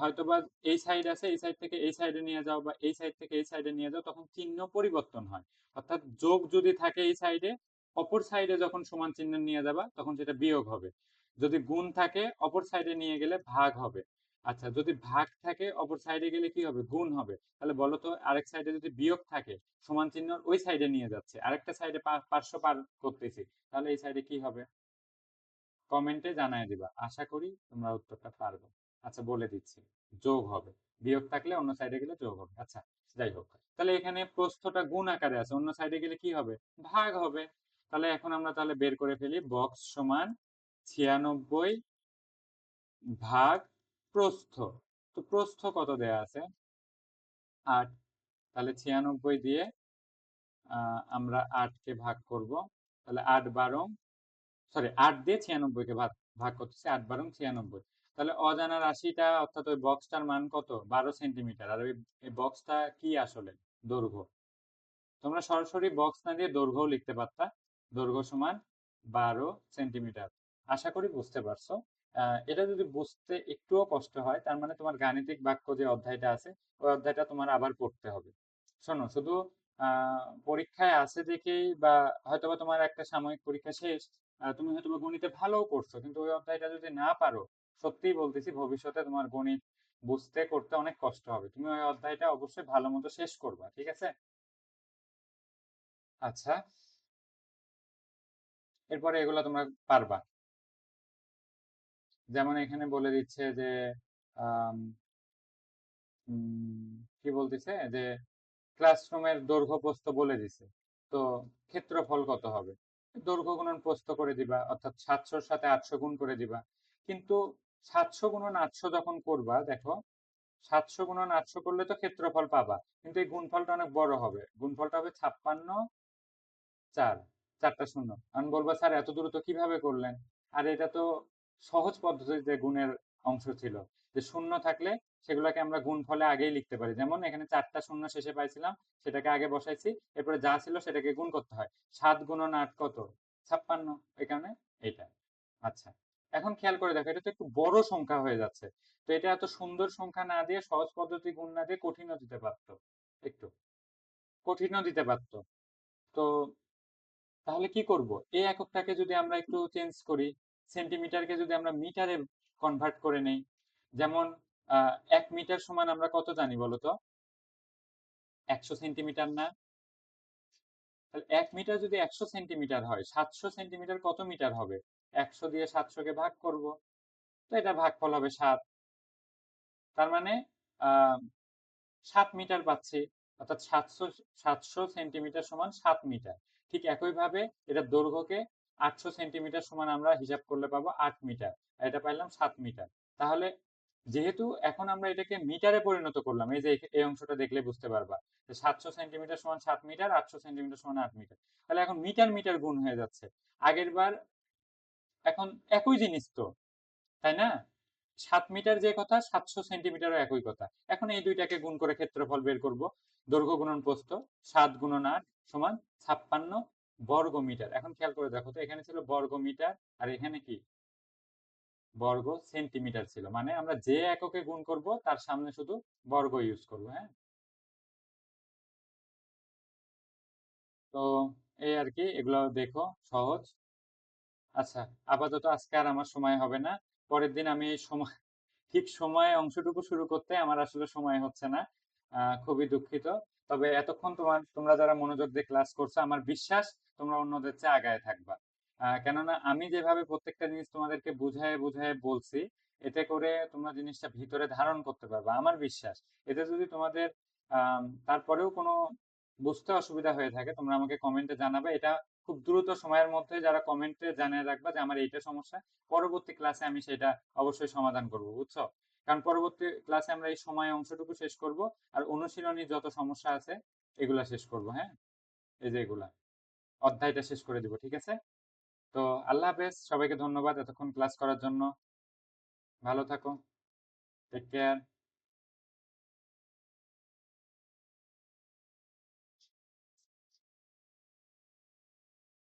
হয়তোবা এই সাইড আছে, এই সাইড থেকে এই সাইডে নিয়ে যাও, বা এই সাইড থেকে এই সাইডে নিয়ে যাও, তখন চিহ্ন পরিবর্তন হয়। অর্থাৎ যোগ যদি থাকে এই সাইডে, অপর সাইডে যখন সমান চিহ্ন নিয়ে যাবা তখন সেটা বিয়োগ হবে। যদি গুণ থাকে অপর সাইডে নিয়ে গেলে ভাগ হবে। আচ্ছা, যদি ভাগ থাকে অপর সাইডে গেলে কি হবে? গুণ হবে। তাহলে বলো তো, আরেক সাইডে যদি বিয়োগ থাকে, সমান চিহ্ন ওই সাইডে নিয়ে যাচ্ছে, আরেকটা সাইডে পার্শ্ব পার করতেছি, তাহলে এই সাইডে কি হবে? কমেন্টে জানায় দিবা, আশা করি তোমরা উত্তরটা পারবে। আচ্ছা, বলে দিচ্ছি, যোগ হবে। বিয়োগ থাকলে অন্য সাইডে গেলে যোগ হবে। আচ্ছা, যাই হোক, তাহলে এখানে প্রস্থটা গুণ আকারে আছে, অন্য সাইডে গেলে কি হবে? ভাগ হবে। তাহলে এখন আমরা তাহলে বের করে ফেলি, বক্স সমান 96 ভাগ প্রস্থ। তো প্রস্থ কত দেয়া আছে? 8। তাহলে 96 দিয়ে আমরা 8 কে ভাগ করব। তাহলে 8 12, সরি, 8 দিয়ে 96 কে ভাগ ভাগ করতেছি, 8 12 96। তাহলে অজানা রাশিটা, অর্থাৎ ওই বক্সটার মান কত? 12 সেন্টিমিটার। আর ওই বক্সটা কি আসলে? দৈর্ঘ্য। তোমরা সরাসরি বক্স না দিয়ে দৈর্ঘ্যও লিখতে পারতা, দৈর্ঘ্য সমান 12 সেন্টিমিটার। আশা করি বুঝতে পারছো। এটা যদি বুঝতে একটুও কষ্ট হয়, তার মানে তোমার গাণিতিক বাক্য যে অধ্যায়টা আছে, ওই অধ্যায়টা তোমার আবার পড়তে হবে। শোনো, শুধু পরীক্ষায় আছে দেখেই, বা হয়তোবা তোমার একটা সাময়িক পরীক্ষা শেষ, তুমি হয়তোবা গণিতে ভালোও করছো, কিন্তু ওই অধ্যায়টা যদি না পারো, সত্যিই বলতেছি, ভবিষ্যতে তোমার গণিত বুঝতে করতে অনেক কষ্ট হবে। তুমি ওই অধ্যায়টা অবশ্যই ভালো মতো শেষ করবা, ঠিক আছে? আচ্ছা, এরপরে এগুলো তোমরা পারবা। যেমন এখানে বলে দিচ্ছে যে আম, কি বলতেছে যে ক্লাসরুমের দৈর্ঘ্য প্রস্থ বলে দিছে। তো ক্ষেত্রফল কত হবে? দৈর্ঘ্য গুণন প্রস্থ করে দিবা, অর্থাৎ 700-র সাথে 800 গুণ করে দিবা। কিন্তু 700 গুণন 800 যখন করবা, দেখো 700 গুণন 800 করলে তো ক্ষেত্রফল পাবা, কিন্তু এই গুণফলটা অনেক বড় হবে। গুণফলটা হবে 56 4, 4টা শূন্য। আমি বলবো স্যার এত দ্রুত কিভাবে করলেন? আর এটা তো সহজ পদ্ধতিতে গুণের অংশ ছিল, যে শূন্য থাকলে সেগুলোকে আমরা গুণফলে আগেই লিখতে পারি। যেমন এখানে 4টা শূন্য শেষে পাইছিলাম, সেটাকে আগে বসাইছি, এরপরে যা ছিল সেটাকে গুণ করতে হয়। 7 গুণন 8 কত? 56, এই কারণে এটা। আচ্ছা, এখন খেয়াল করে দেখো, এটা তো একটু বড় সংখ্যা হয়ে যাচ্ছে। তো এটা এত সুন্দর সংখ্যা না দিয়ে, সহজ পদ্ধতি গুণ না দিয়ে কঠিনও দিতে পারতো, একটু কঠিনও দিতে পারতো। তো তাহলে কি করব? এই এককটাকে যদি আমরা একটু চেঞ্জ করি, সেন্টিমিটারকে যদি আমরা মিটারে কনভার্ট করে নেই, যেমন 1 মিটার সমান আমরা কত জানি বলো তো? 100 সেন্টিমিটার না? তাহলে 1 মিটার যদি 100 সেন্টিমিটার হয়, 700 সেন্টিমিটার কত মিটার হবে? 100 দিয়ে 700-কে ভাগ করব, তো এটা ভাগফল হবে 7। তার মানে আহ 7 মিটার পাচ্ছি, অর্থাৎ 700 সেন্টিমিটার সমান 7 মিটার। ঠিক একইভাবে এটার দৈর্ঘ্যকে 800 সেন্টিমিটার সমান আমরা হিসাব করলে পাবো 8 মিটার, আর এটা পাইলাম 7 মিটার। তাহলে যেহেতু এখন আমরা এটাকে মিটারে পরিণত করলাম, এই যে এই অংশটা দেখলে বুঝতে পারবা যে 700 সেন্টিমিটার সমান 7 মিটার, 800 সেন্টিমিটার সমান 8 মিটার। তাহলে এখন মিটার মিটার গুণ হয়ে যাচ্ছে আগের বার। এখন একই জিনিস তো, তাই না? 7 মিটার যে কথা, 700 সেন্টিমিটারও একই কথা। এখন এই দুইটাকে গুণ করে ক্ষেত্রফল বের করব। দৈর্ঘ্য গুণন প্রস্থ, 7 গুণন 8 সমান 56 বর্গ মিটার। এখন খেয়াল করে দেখো তো, এখানে ছিল বর্গ মিটার, আর এখানে কি বর্গ সেন্টিমিটার ছিল। মানে আমরা যে এককে গুণ করব তার সামনে শুধু বর্গ ইউজ করব। হ্যাঁ, তো এই আর কি, এগুলো দেখো সহজ। আচ্ছা, আপাতত আজকে আর আমার সময় হবে না। পরের দিন আমি এই সময়, ঠিক সময়ে অংশটুকু শুরু করতে আমার আসলে সময় হচ্ছে না। খুবই দুঃখিত। তবে এতক্ষণ তোমরা যারা মনোযোগ দিয়ে ক্লাস করছো, আমার বিশ্বাস তোমরা অন্যদের চেয়ে আগায় থাকবা। কেননা আমি যেভাবে প্রত্যেকটা জিনিস তোমাদেরকে বুঝায় বুঝায় বলছি, এতে করে তোমরা জিনিসটা ভিতরে ধারণ করতে পারবা, আমার বিশ্বাস। এতে যদি তোমাদের তারপরেও কোনো বুঝতে অসুবিধা হয়ে থাকে, তোমরা আমাকে কমেন্টে জানাবে। এটা খুব দ্রুত সময়ের মধ্যে যারা কমেন্টে জানিয়ে রাখবা যে আমার এইটা সমস্যা, পরবর্তী ক্লাসে আমি সেটা অবশ্যই সমাধান করব, বুঝছো? কারণ পরবর্তী ক্লাসে আমরা এই সময় অংশটুকু শেষ করব, আর অনুশীলনী যত সমস্যা আছে এগুলা শেষ করব। হ্যাঁ, এই যে এগুলা অধ্যায়টা শেষ করে দিব, ঠিক আছে? তো আল্লাহ হাফেজ, সবাইকে ধন্যবাদ এতক্ষণ ক্লাস করার জন্য। ভালো থাকো, টেক কেয়ার।